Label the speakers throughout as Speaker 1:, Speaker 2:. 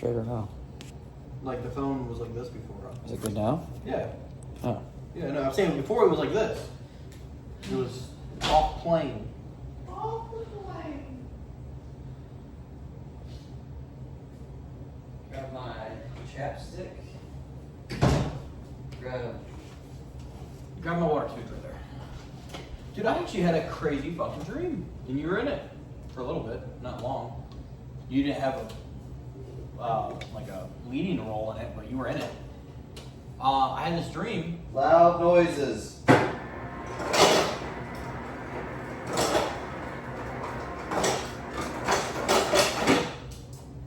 Speaker 1: straight or no?
Speaker 2: Like the phone was like this before.
Speaker 1: Is it good now?
Speaker 2: Yeah.
Speaker 1: Oh.
Speaker 2: Yeah, no, I'm saying before it was like this. It was off plane.
Speaker 3: Off the plane.
Speaker 1: Grab my chapstick. Grab.
Speaker 2: Grab my water tooth right there. Dude, I actually had a crazy fucking dream. And you were in it for a little bit, not long. You didn't have like a leading role in it, but you were in it. I had this dream.
Speaker 4: Loud noises.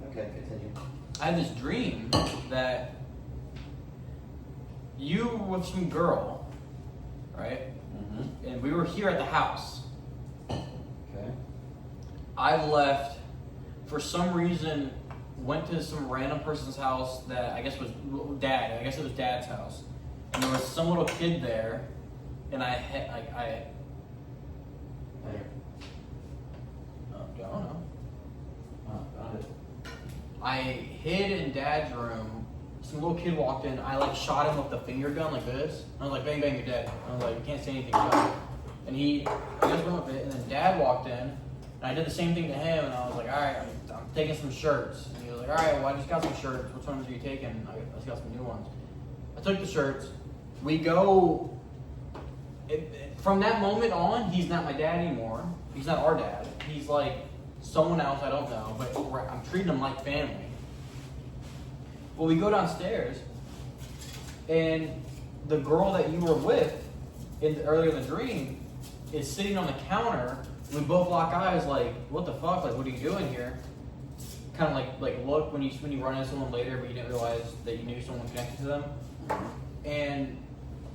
Speaker 4: Okay, continue.
Speaker 2: I had this dream that you were with some girl, right?
Speaker 4: Mm-hmm.
Speaker 2: And we were here at the house.
Speaker 4: Okay.
Speaker 2: I left for some reason, went to some random person's house that I guess was dad. I guess it was dad's house, and there was some little kid there, and I don't know.
Speaker 4: Got it.
Speaker 2: I hid in dad's room. Some little kid walked in. I like shot him with the finger gun like this. I was like, bang, bang, you're dead. I was like, you can't say anything. And he just went with it. And then dad walked in. And I did the same thing to him. And I was like, all right, I'm taking some shirts. And he was like, all right, well, I just got some shirts. Which ones are you taking? I just got some new ones. I took the shirts. We go. From that moment on, he's not my dad anymore. He's not our dad. He's like someone else, I don't know. But I'm treating him like family. Well, we go downstairs, and the girl that you were with earlier in the dream is sitting on the counter. We both lock eyes, like, what the fuck? Like, what are you doing here? Kind of like look when you run into someone later, but you didn't realize that you knew someone connected to them. And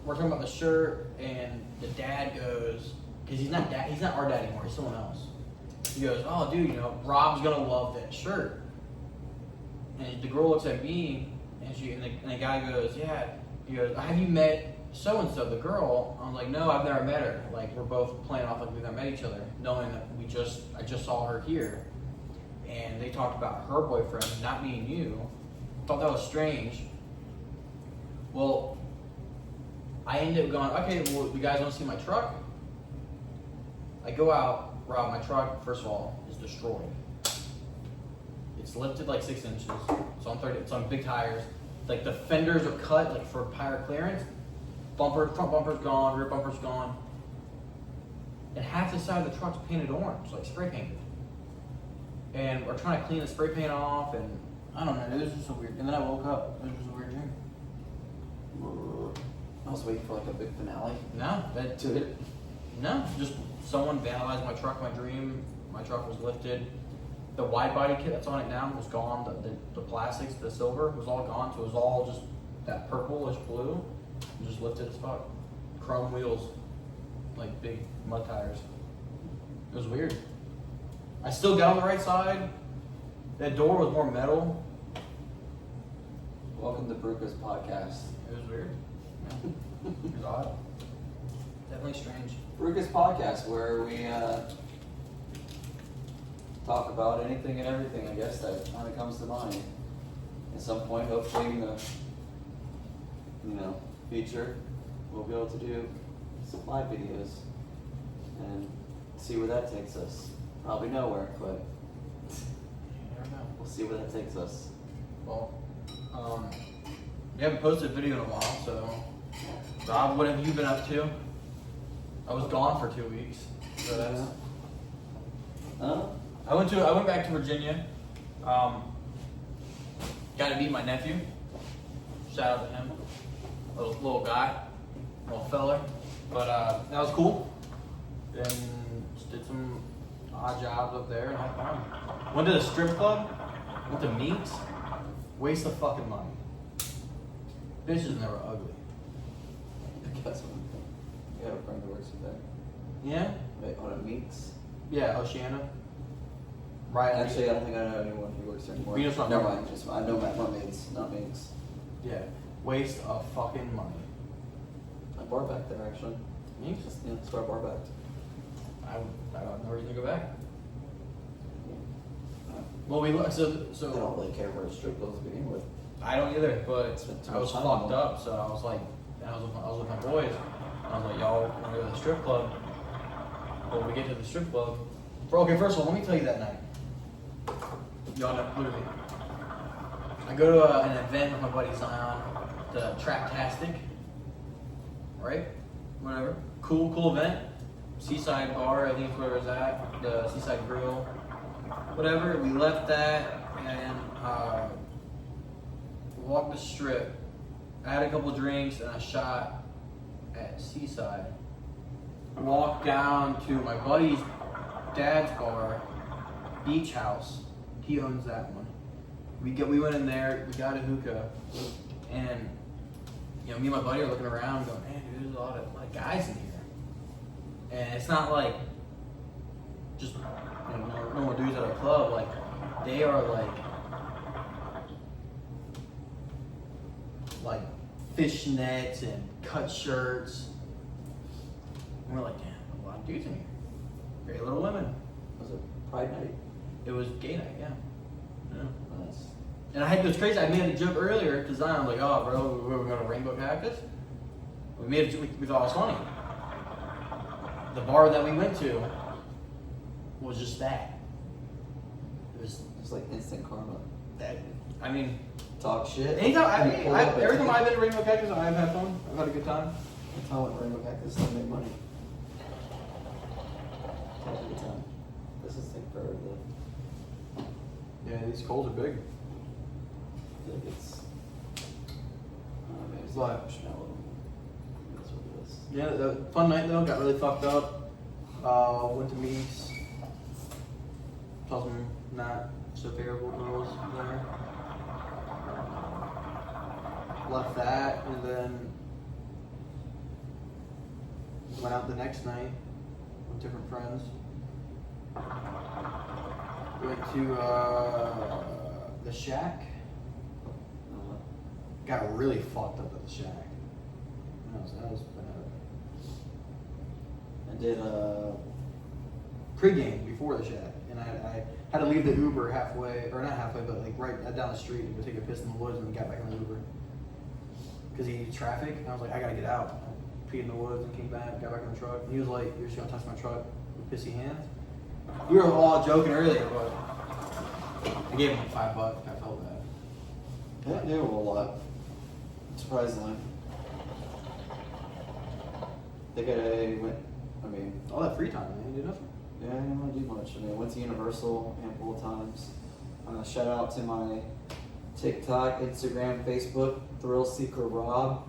Speaker 2: we're talking about the shirt, and the dad goes, because he's not our dad anymore. He's someone else. He goes, oh, dude, you know, Rob's gonna love that shirt. And the girl looks at me, and the guy goes, yeah. He goes, have you met so-and-so, the girl? I was like, no, I've never met her. Like, we're both playing off like we've never met each other, knowing that I just saw her here. And they talked about her boyfriend, not me and you. Thought that was strange. Well, I ended up going, okay, well, you guys want to see my truck? I go out, Rob, my truck, first of all, is destroyed. It's lifted like 6 inches. It's on big tires. Like the fenders are cut like for tire clearance. Front bumper's gone, rear bumper's gone. And half the side of the truck's painted orange, like spray painted. And we're trying to clean the spray paint off, and I don't know, it was just so weird. And then I woke up. It was just a weird dream.
Speaker 4: I was waiting for like a big finale.
Speaker 2: No, just someone vandalized my truck, my dream. My truck was lifted. The wide body kit that's on it now was gone. The plastics, the silver was all gone. So it was all just that purplish blue. And just lifted as fuck. Chrome wheels, like big mud tires. It was weird. I still got on the right side. That door was more metal.
Speaker 4: Welcome to Bruca's podcast.
Speaker 2: It was weird. Yeah. It was odd. Definitely strange.
Speaker 4: Bruca's podcast, where we talk about anything and everything, I guess, that kind of comes to mind. At some point, hopefully, in the future, we'll be able to do some live videos and see where that takes us. Probably nowhere, but
Speaker 2: You never know.
Speaker 4: we'll see where that takes us.
Speaker 2: Well, we haven't posted a video in a while, so Rob, what have you been up to? I was gone for 2 weeks, so that's. I went back to Virginia. Got to meet my nephew. Shout out to him, little guy, little feller. But that was cool. And just did some odd jobs up there and had fun. Went to the strip club. Went to Meeks. Waste of fucking money. Bitches never ugly.
Speaker 4: Guess what? You have a friend who works with that.
Speaker 2: Yeah?
Speaker 4: Wait, on it Meeks?
Speaker 2: Yeah, Oceana. Right.
Speaker 4: Actually, I don't think I know anyone who works there anymore.
Speaker 2: Venus on
Speaker 4: Never
Speaker 2: Mermaid.
Speaker 4: mind. Just I know mermaids, not Meeks.
Speaker 2: Yeah. Waste of fucking money.
Speaker 4: I bar back there actually.
Speaker 2: Meeks?
Speaker 4: Just that's where I bar backed.
Speaker 2: I don't know where you to go back. Well, we so
Speaker 4: I don't really care for strip clubs to begin with.
Speaker 2: I don't either, but
Speaker 4: Spent too
Speaker 2: I was
Speaker 4: much time on
Speaker 2: fucked
Speaker 4: them.
Speaker 2: up, so I was like, I was with my boys. I was like, y'all want to go to the strip club? Well, we get to the strip club. Okay, first of all, let me tell you that night. Y'all know, look at me. I go to an event with my buddy Zion, the Traptastic, right? Whatever. Cool event. Seaside Bar, I think is where it was at. The Seaside Grill. Whatever. We left that and walked the strip. I had a couple drinks and a shot at Seaside. Walked down to my buddy's dad's bar, Beach House. He owns that one. We went in there, we got a hookah, and me and my buddy are looking around going, man, dude, there's a lot of guys in here. And it's not like just normal dudes at a club, like they are like fishnets and cut shirts. And we're like, damn, a lot of dudes in here. Very little women.
Speaker 4: Was it Pride Night?
Speaker 2: It was gay night, yeah.
Speaker 4: Nice.
Speaker 2: And it was crazy. I made a joke earlier to Zion. I was like, oh, bro, we're going to Rainbow Cactus. We thought it was funny. The bar that we went to was just that. It was
Speaker 4: It's like instant karma.
Speaker 2: that. I mean,
Speaker 4: Talk shit.
Speaker 2: anytime,
Speaker 4: and pull up
Speaker 2: every time
Speaker 4: and-
Speaker 2: I've been to Rainbow Cactus, I've had fun. I've had a good time.
Speaker 4: That's how I went Rainbow Cactus to make money. Had a good time. This is like for the.
Speaker 2: Yeah, these coals are big.
Speaker 4: I feel like it's. Maybe it's
Speaker 2: What?
Speaker 4: marshmallow. That's what it is.
Speaker 2: Yeah, the fun night though. Got really fucked up. Went to Meeks. Saw some not so favorable girls there. Left that and then went out the next night with different friends. Went to the Shack. Got really fucked up at the Shack. That was bad.
Speaker 4: I did
Speaker 2: Pre-game before the Shack, and I had to leave the Uber halfway, or not halfway, but like right down the street to go take a piss in the woods, and then got back in the Uber because he needed traffic. And I was like, I gotta get out. I peed in the woods and came back, got back in the truck. And he was like, "You're just gonna touch my truck with pissy hands." We were all joking earlier, but I gave him like $5. I felt bad.
Speaker 4: I didn't do a whole lot. Surprisingly. I think I went. I mean,
Speaker 2: All that free time, man. You did nothing.
Speaker 4: yeah, I didn't really do much. I mean, I went to Universal a handful of times. Shout out to my TikTok, Instagram, Facebook, Thrill Seeker Rob.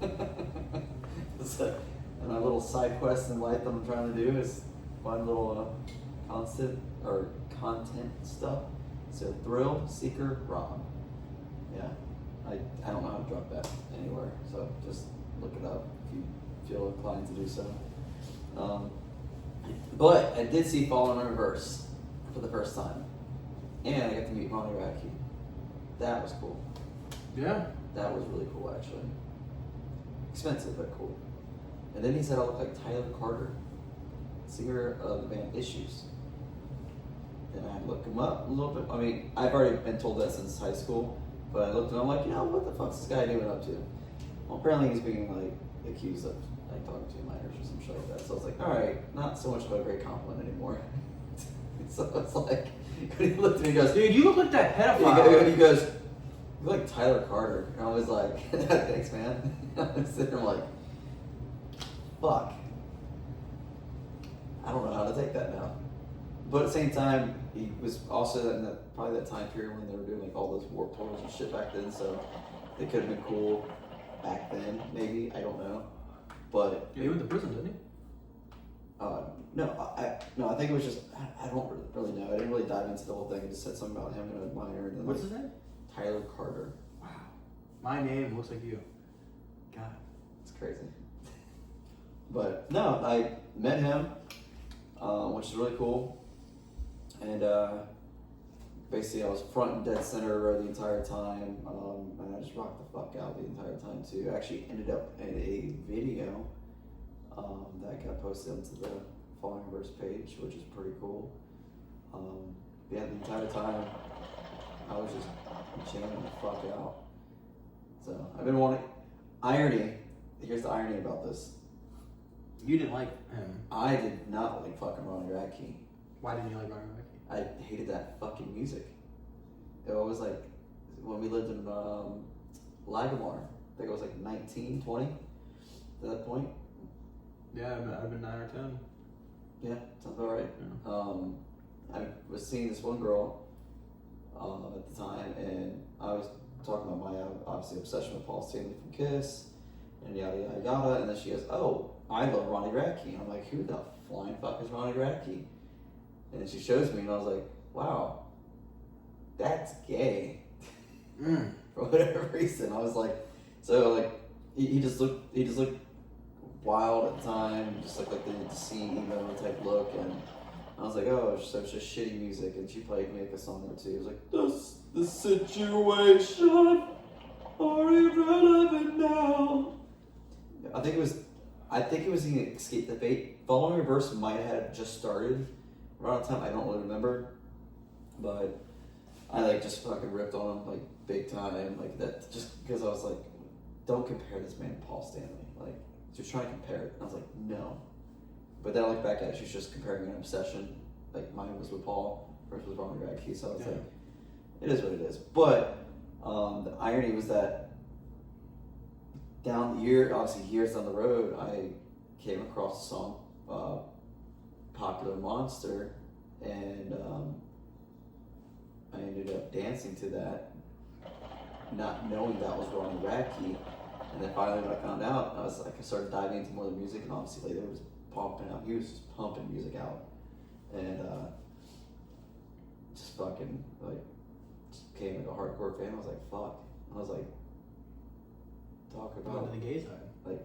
Speaker 4: And my little side quest in life that I'm trying to do is find little content stuff. So Thrill Seeker Rob. Yeah, I don't know how to drop that anywhere, so just look it up if you feel inclined to do so. But I did see Fallen in Reverse for the first time, and I got to meet Ronnie Radke. That was cool.
Speaker 2: Yeah.
Speaker 4: That was really cool, actually. Expensive, but cool. And then he said I look like Tyler Carter, singer of the band Issues. Then I had to look him up a little bit. I mean, I've already been told that since high school, but I looked and I'm like, what the fuck's this guy doing up to? Well, apparently he's being accused of talking to minors or some shit like that. So I was like, all right, not so much of a great compliment anymore. So it's like, when he looked at me, he goes,
Speaker 2: Dude, you look like that pedophile.
Speaker 4: he goes, you look like Tyler Carter. And I was like, thanks, man. I was sitting there like, fuck. I don't know how to take that now. But at the same time, he was also in probably that time period when they were doing all those Warped Tours and shit back then, so it could have been cool back then, maybe. I don't know. But
Speaker 2: Yeah, he went to prison, didn't he?
Speaker 4: no, I think it was just, I don't really know. I didn't really dive into the whole thing. I just said something about him and a minor. And then
Speaker 2: What's his name?
Speaker 4: Tyler Carter.
Speaker 2: Wow. My name looks like you. God.
Speaker 4: It's crazy. But no, I met him, which is really cool. And basically I was front and dead center row the entire time. And I just rocked the fuck out the entire time too. I actually ended up in a video that got posted onto the Falling Reverse page, which is pretty cool. yeah, the entire time I was just jamming the fuck out. So I've been wanting. Irony. Here's the irony about this.
Speaker 2: You didn't like him.
Speaker 4: I did not like fucking Ronnie Radke.
Speaker 2: Why didn't you like Ronnie Radke?
Speaker 4: I hated that fucking music. It was like when we lived in Lagomar. I think I was like 19, 20 at that point.
Speaker 2: Yeah, I've been 9 or 10.
Speaker 4: Yeah, sounds about right.
Speaker 2: Yeah.
Speaker 4: I was seeing this one girl at the time, and I was talking about my obviously obsession with Paul Stanley from Kiss, and yada yada yada. And then she goes, "Oh, I love Ronnie Radke." And I'm like, "Who the flying fuck is Ronnie Radke?" And then she shows me, and I was like, "Wow, that's gay." For whatever reason, I was like, so like he just looked wild at the time, just looked like the scene emo type look, and I was like, oh, so it's just shitty music. And she played me like a song or two. It was like, the situation, are irrelevant now. I think it was the Escape the Fate. Following Reverse might have just started around the time. I don't really remember, but I like just fucking ripped on him like big time, like that, just because I was like, don't compare this man to Paul Stanley. Like, she was trying to compare it. And I was like, no. But then I look back at it, she was just comparing an obsession. Like, mine was with Paul, hers was Ronnie Radke. So I was like, it is what it is. But the irony was that obviously years down the road, I came across the song Popular Monster, and I ended up dancing to that, not knowing that was Ronnie Radke. And then finally when I found out, I started diving into more of the music, and obviously later was pumping out. He was just pumping music out, and just fucking like just became like a hardcore fan. I was like, fuck. I was like, talk about
Speaker 2: the gay side.
Speaker 4: like,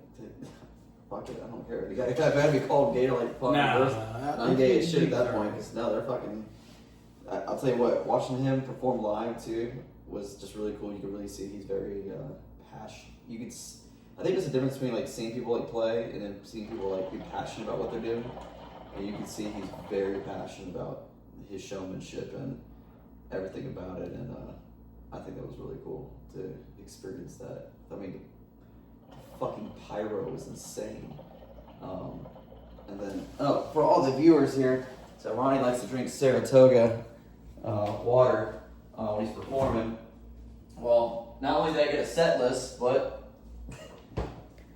Speaker 4: fuck it, I don't care. If I had to be called gay, like fuck.
Speaker 2: Nah,
Speaker 4: I'm gay as shit at that point, because no, they're fucking. I'll tell you what, watching him perform live too was just really cool. You could really see he's very passionate. I think there's a difference between like seeing people like play and then seeing people like be passionate about what they're doing. And you can see he's very passionate about his showmanship and everything about it. And I think that was really cool to experience that. I mean, fucking pyro was insane. And then, for all the viewers here, so Ronnie likes to drink Saratoga water when he's performing. Well, not only did I get a set list, but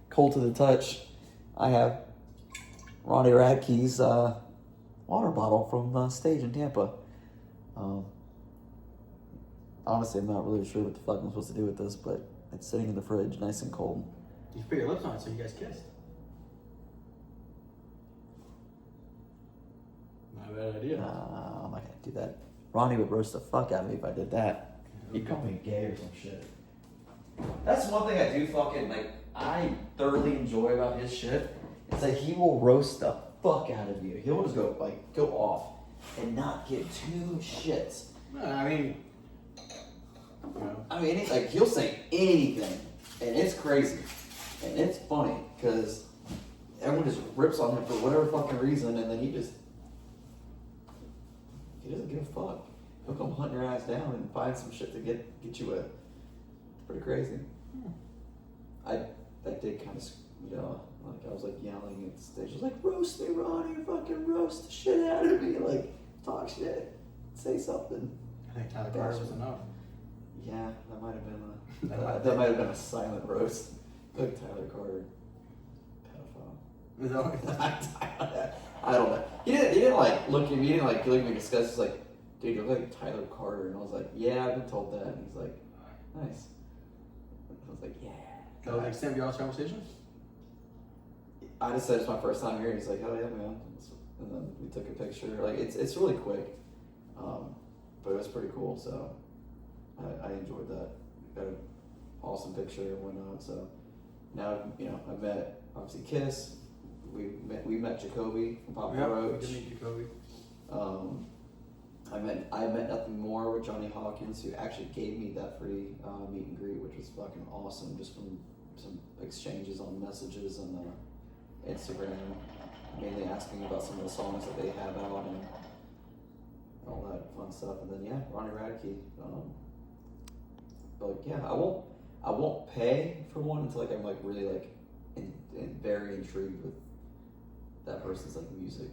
Speaker 4: cold to the touch, I have Ronnie Radke's water bottle from stage in Tampa. Honestly, I'm not really sure what the fuck I'm supposed to do with this, but it's sitting in the fridge, nice and cold.
Speaker 2: You put your lips on it so you guys kissed. Not a bad idea.
Speaker 4: I'm not gonna do that. Ronnie would roast the fuck out of me if I did that. He'd call me gay or some shit. That's one thing I do fucking, like, I thoroughly enjoy about his shit. It's like he will roast the fuck out of you. He'll just go off and not give two shits.
Speaker 2: I mean,
Speaker 4: like, he'll say anything, and it's crazy, and it's funny, because everyone just rips on him for whatever fucking reason, and then he doesn't give a fuck. He'll come hunt your ass down and find some shit to get you with. It's pretty crazy. I did kind of, like I was like yelling at the stage. I was like, roast me, Ronnie, fucking roast the shit out of me. Like, talk shit, say something.
Speaker 2: I think Tyler Carter was enough.
Speaker 4: Yeah, that might have been that might have been a silent roast. Like Tyler Carter, pedophile.
Speaker 2: Is that
Speaker 4: I don't know. He didn't like look at me. He didn't like look at me disgusted. He's like, dude, you look like Tyler Carter, and I was like, yeah, I've been told that. And he's like, nice. I was like, yeah.
Speaker 2: That was the extent of y'all's conversation?
Speaker 4: I just said it's my first time here. And he's like, oh yeah, man. And then we took a picture. Like it's really quick, but it was pretty cool. So I enjoyed that. Got an awesome picture and whatnot. So now I've met obviously Kiss. We met Jacoby from Papa Roach.
Speaker 2: We did meet Jacoby.
Speaker 4: I met nothing more with Johnny Hawkins, who actually gave me that free meet and greet, which was fucking awesome, just from some exchanges on messages and Instagram, mainly asking about some of the songs that they have out, all that fun stuff. And then yeah, Ronnie Radke. But yeah, I won't pay for one until like I'm like really like very intrigued with that person's like music.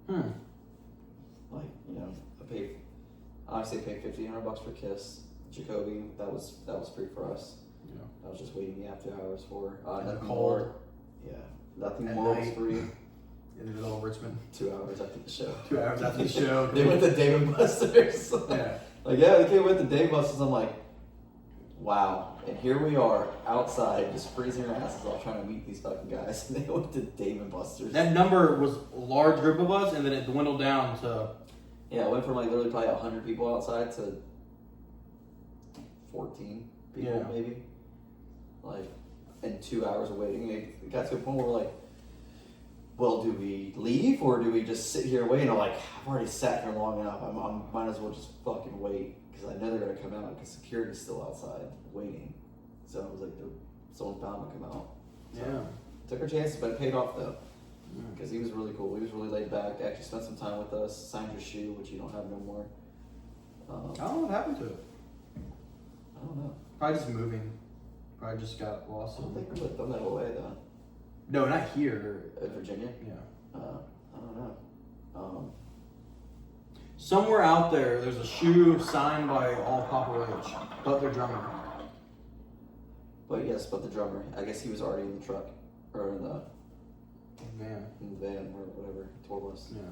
Speaker 4: Like, you know, I honestly paid $1,500 for Kiss. Jacoby, that was free for us.
Speaker 2: Yeah.
Speaker 4: I was just waiting the after hours for.
Speaker 2: In the
Speaker 4: Nothing
Speaker 2: cold.
Speaker 4: more. Yeah, nothing
Speaker 2: At
Speaker 4: more was
Speaker 2: night.
Speaker 4: free.
Speaker 2: In the middle of Richmond.
Speaker 4: 2 hours after the show.
Speaker 2: 2 hours after the show.
Speaker 4: They went to Dave and Buster's.
Speaker 2: Yeah.
Speaker 4: Like, yeah, they came with the Dave Buster's. I'm like, wow. And here we are outside, just freezing our asses off trying to meet these fucking guys. And they went to Dave and Buster's.
Speaker 2: That number was a large group of us, and then it dwindled down to.
Speaker 4: Yeah, it went from like literally probably 100 people outside to 14 people maybe. Like, in 2 hours of waiting. It got to a point where we're like, well, do we leave or do we just sit here and wait? And I'm like, I've already sat here long enough. I might as well just fucking wait because I know they're gonna come out because security's still outside waiting. So I was like, someone's bound to come out. So
Speaker 2: Yeah.
Speaker 4: took our chances, but it paid off though because he was really cool. He was really laid back. Actually spent some time with us. Signed your shoe, which you don't have no more.
Speaker 2: I don't know what happened to it.
Speaker 4: I don't know.
Speaker 2: Probably just moving. Probably just got lost.
Speaker 4: I don't think we lived them that way though.
Speaker 2: No, not here.
Speaker 4: Virginia.
Speaker 2: Yeah.
Speaker 4: I don't know.
Speaker 2: Somewhere out there, there's a shoe signed by all Papa Roach, but their drummer.
Speaker 4: But yes, but the drummer. I guess he was already in the truck or in the
Speaker 2: Man.
Speaker 4: van or whatever tour bus.
Speaker 2: Yeah.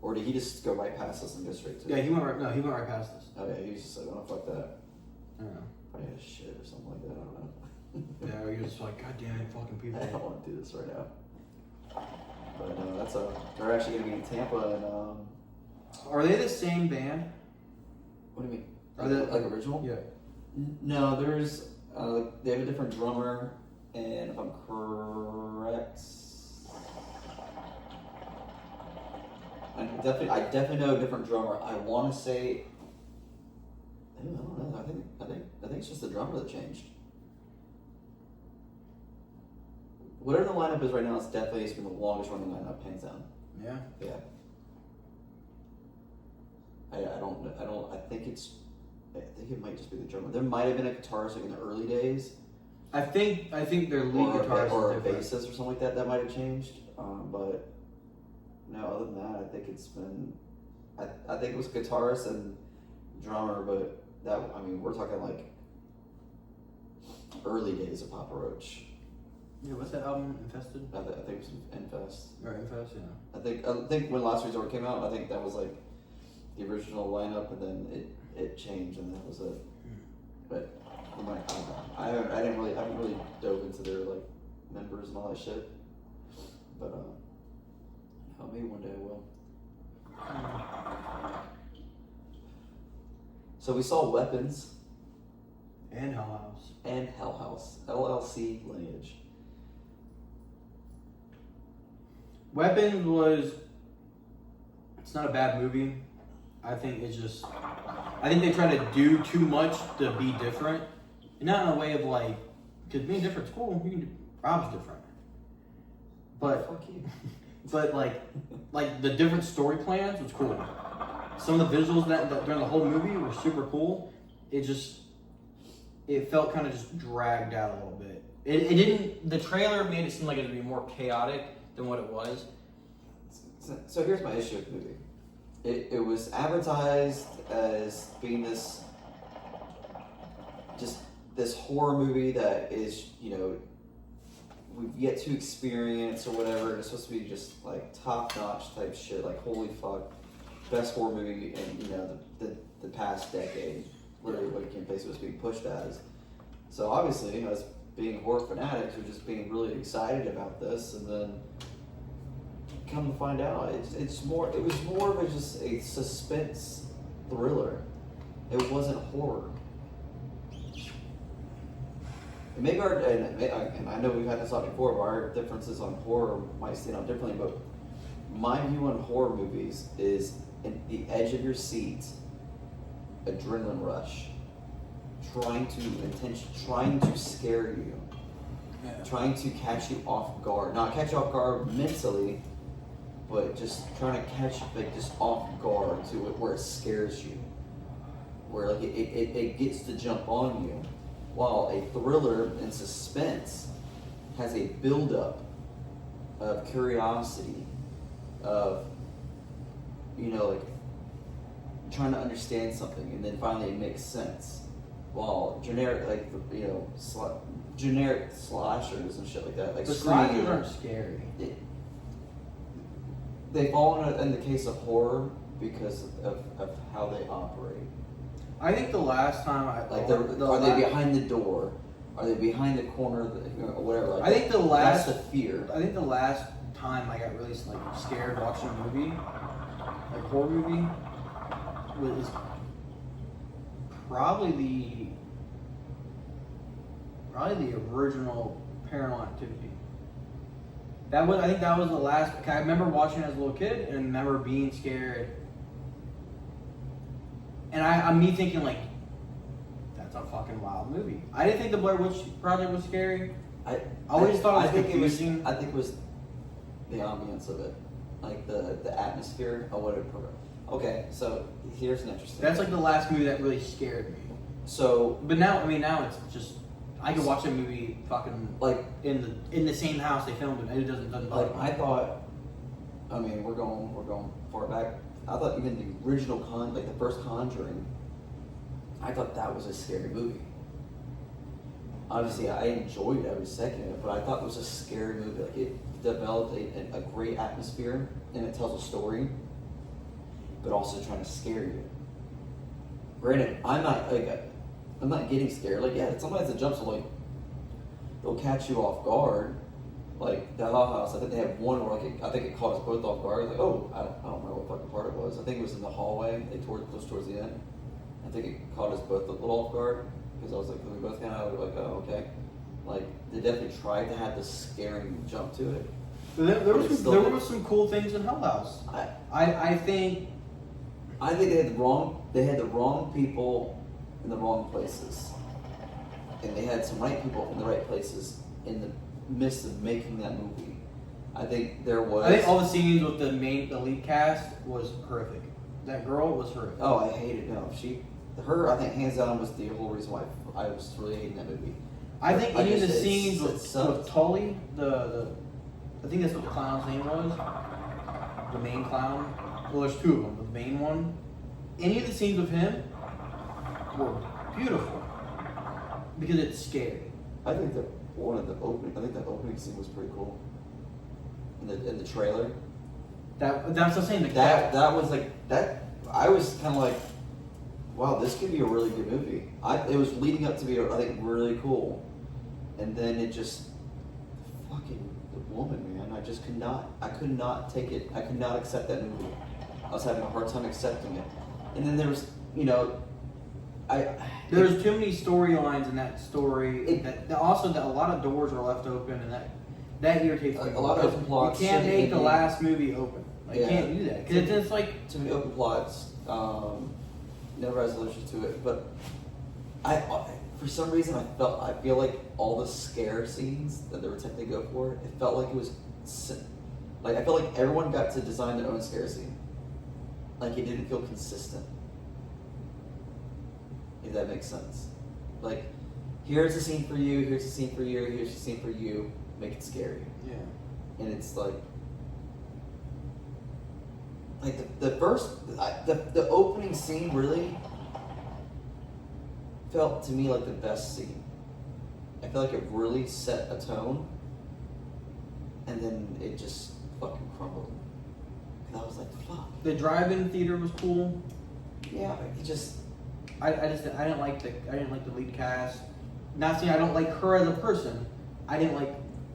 Speaker 4: Or did he just go right past us and go straight to?
Speaker 2: Yeah, he went right past us.
Speaker 4: Oh yeah, he was just like, "Oh fuck that."
Speaker 2: Yeah.
Speaker 4: Probably had a shit or something like that. I don't know.
Speaker 2: Yeah, you're just like, God damn it, fucking people.
Speaker 4: I don't want to do this right now. But they're actually gonna be in Tampa and
Speaker 2: Are they the same band?
Speaker 4: what do you mean?
Speaker 2: Are they
Speaker 4: like original?
Speaker 2: Yeah.
Speaker 4: No, there's they have a different drummer, and if I'm correct, I definitely know a different drummer. I want to say, I don't know. I think it's just the drummer that changed. Whatever the lineup is right now, it's been the longest running lineup, hands down.
Speaker 2: Yeah.
Speaker 4: Yeah. I think it might just be the drummer. There might have been a guitarist like in the early days.
Speaker 2: I think their lead guitarist
Speaker 4: or a
Speaker 2: is different.
Speaker 4: bassist or something like that. That might have changed. But no, other than that, I think it's been. I think it was guitarist and drummer, but we're talking like early days of Papa Roach.
Speaker 2: Yeah, what's that album? Infested?
Speaker 4: I think it was Infest.
Speaker 2: Or Infest, yeah.
Speaker 4: I think when Last Resort came out, I think that was like the original lineup, and then it changed, and that was it. But I haven't really dove into their like members and all that shit. But maybe one day I will. So we saw Weapons
Speaker 2: And Hell House.
Speaker 4: and Hell House, LLC Lineage.
Speaker 2: Weapons was. It's not a bad movie. I think they try to do too much to be different. Not in a way of like, because being different's cool. Rob's different. But
Speaker 4: Fuck you.
Speaker 2: But like the different story plans was cool. Some of the visuals that during the whole movie were super cool. It felt kind of just dragged out a little bit. It didn't. The trailer made it seem like it would be more chaotic than what it was.
Speaker 4: So here's my issue with the movie. It was advertised as being this horror movie that is, we've yet to experience or whatever. It's supposed to be just like top notch type shit. Like, holy fuck, best horror movie in the past decade. Literally, what Kim Face was being pushed as. So obviously, as being horror fanatics, we're just being really excited about this, and then come to find out, it was more of just a suspense thriller. It wasn't horror. And maybe and I know we've had this talk before, but our differences on horror might stand out differently, but my view on horror movies is in the edge of your seat, adrenaline rush, trying to scare you, trying to catch you off guard. Not catch you off guard mentally, but just trying to catch like just off guard to it where it scares you, where like it gets to jump on you, while a thriller and suspense has a buildup of curiosity, of like trying to understand something, and then finally it makes sense. While generic generic slashers and shit like that, like
Speaker 2: The
Speaker 4: Scream,
Speaker 2: slashers aren't scary.
Speaker 4: they fall in the case of horror because of how they operate.
Speaker 2: I think the last time
Speaker 4: Like, are they behind the door? Are they behind the corner? Or whatever. Like
Speaker 2: I think
Speaker 4: that's the fear.
Speaker 2: I think the last time I got really scared watching a movie, like horror movie, was probably the original Paranormal Activity. I think that was the last. I remember watching it as a little kid and remember being scared. And I'm me thinking like, that's a fucking wild movie. I didn't think the Blair Witch Project was scary. I always thought it was confusing.
Speaker 4: I think it was the ambience of it, like the atmosphere of what it. Okay, so here's an interesting.
Speaker 2: That's like the last movie that really scared me.
Speaker 4: So,
Speaker 2: but now it's just I could watch a movie fucking
Speaker 4: like
Speaker 2: in the same house they filmed it. It doesn't bother
Speaker 4: like
Speaker 2: me.
Speaker 4: I thought. I mean, we're going far back. I thought even the original the first Conjuring. I thought that was a scary movie. Obviously, I enjoyed every second of it, but I thought it was a scary movie. Like it developed a great atmosphere, and it tells a story, but also trying to scare you. Granted, I'm not getting scared. Like, yeah, sometimes the jumps will they'll catch you off guard. Like the Hell House, I think they had one where I think it caught us both off guard. Like, oh, I don't remember what fucking part it was. I think it was in the hallway. Towards the end. I think it caught us both a little off guard because I was like, we both kind of like, oh, okay. Like they definitely tried to have this scaring jump to it.
Speaker 2: There were some cool things in Hell House. I think
Speaker 4: they had the wrong people in the wrong places, and they had some right people in the right places in the midst of making that movie. I think
Speaker 2: all the scenes with the lead cast was horrific. That girl was horrific.
Speaker 4: Oh, I hated her. I think hands down was the whole reason why I was really hating that movie.
Speaker 2: I think any of the scenes with Tully, I think that's what the clown's name was. The main clown. Well, there's two of them, but the main one. Any of the scenes with him were beautiful because it's scary.
Speaker 4: I think that the opening scene was pretty cool. In the trailer.
Speaker 2: That's what I'm saying.
Speaker 4: That was like that. I was kind of like, wow, this could be a really good movie. It was leading up to be, I think, really cool, and then it just fucking the woman, man. I just could not take it. I could not accept that movie. I was having a hard time accepting it. And then there was,
Speaker 2: there's too many storylines in that story. Also, a lot of doors are left open, and that irritates me.
Speaker 4: A lot of open plots.
Speaker 2: You can't make the last movie open. You can't do that because it's like
Speaker 4: too many open plots. No resolution to it. But I for some reason I feel like all the scare scenes that they were attempting to go for, it felt like it was like I felt like everyone got to design their own scare scene. Like it didn't feel consistent. If that makes sense. Like, here's a scene for you, here's a scene for you, here's a scene for you, make it scary.
Speaker 2: Yeah.
Speaker 4: And it's like the opening scene really felt to me like the best scene. I feel like it really set a tone, and then it just fucking crumbled. And I was like, fuck.
Speaker 2: The drive-in theater was cool.
Speaker 4: Yeah, it just.
Speaker 2: I didn't like the lead cast. Not saying I don't like her as a person. I didn't like.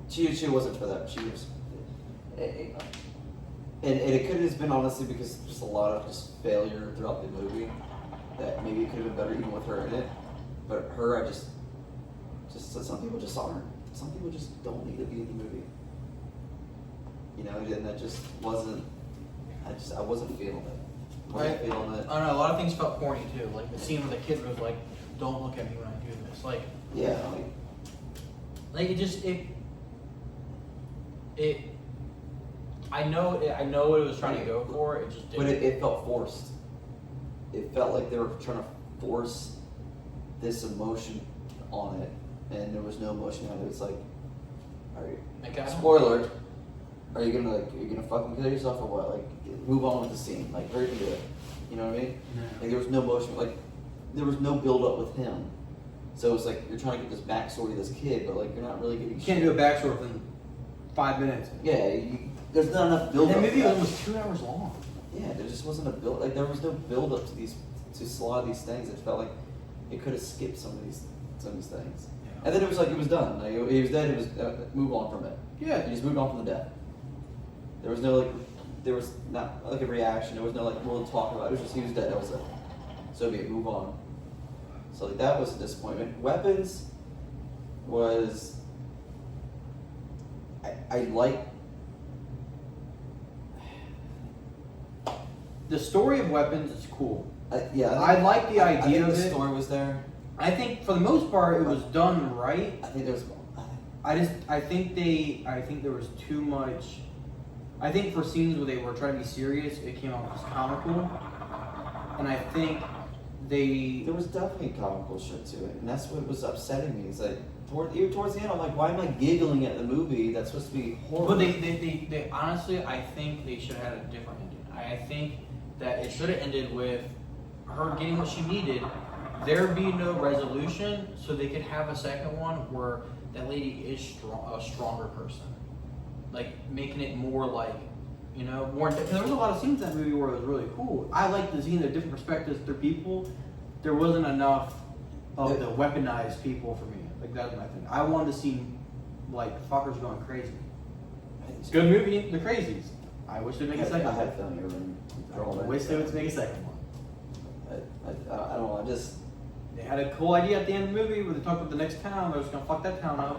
Speaker 4: She wasn't for that. She was. And it could have just been honestly because just a lot of just failure throughout the movie. That maybe it could have been better even with her in it. But her, I just some people just aren't. Some people just don't need to be in the movie. And that just wasn't. I wasn't feeling it.
Speaker 2: Right.
Speaker 4: Feeling it.
Speaker 2: I don't know. A lot of things felt corny too. Like the scene where the kid was like, "Don't look at me when I do this." Like.
Speaker 4: Yeah.
Speaker 2: I know what it was trying to go for. It just didn't.
Speaker 4: But it felt forced. It felt like they were trying to force this emotion on it, and there was no emotion on it. It's like, all right,
Speaker 2: Like, I don't-
Speaker 4: spoiler. Are you gonna fucking kill yourself or what? Like, move on with the scene. Like, hurry to do it. You know what I mean? Like, there was no emotion. Like, there was no build up with him. So it's like you're trying to get this backstory of this kid, but like you're not really getting.
Speaker 2: You can't do a backstory within 5 minutes.
Speaker 4: Yeah, there's not enough build
Speaker 2: That
Speaker 4: up.
Speaker 2: movie was almost 2 hours long.
Speaker 4: Yeah, there just wasn't a build. Like there was no build up to a lot of these things. It felt like it could have skipped some of these things.
Speaker 2: Yeah.
Speaker 4: And then it was like it was done. Like he was dead. It was move on from it.
Speaker 2: Yeah.
Speaker 4: You just moved on from the death. There was no like, there was not like a reaction. There was no like we'll talk about it. It was just he was dead. That was it. So be it. Move on. So like that was a disappointment. Weapons was I like.
Speaker 2: The story of Weapons is cool.
Speaker 4: I
Speaker 2: like the idea
Speaker 4: I think
Speaker 2: of
Speaker 4: the
Speaker 2: it.
Speaker 4: story was there.
Speaker 2: I think for the most part it was done right.
Speaker 4: I think there was.
Speaker 2: I think there was too much. I think for scenes where they were trying to be serious, it came off as comical, and I think
Speaker 4: There was definitely comical shit to it, and that's what was upsetting me. It's like even towards the end, I'm like, why am I giggling at the movie that's supposed to be horrible?
Speaker 2: But they honestly, I think they should have had a different ending. I think that it should have ended with her getting what she needed. There be no resolution, so they could have a second one where that lady is a stronger person, like making it more like, more. Because there was a lot of scenes in that movie where it was really cool. I liked the seeing the different perspectives through people. There wasn't enough of the weaponized people for me. Like that's my thing. I wanted to see like fuckers going crazy. It's a good movie, The Crazies. I wish they'd make a second
Speaker 4: I had
Speaker 2: one.
Speaker 4: fun here.
Speaker 2: I wish they would make a second one.
Speaker 4: I don't know. I just.
Speaker 2: They had a cool idea at the end of the movie where they talked about the next town. They're just gonna fuck that town up.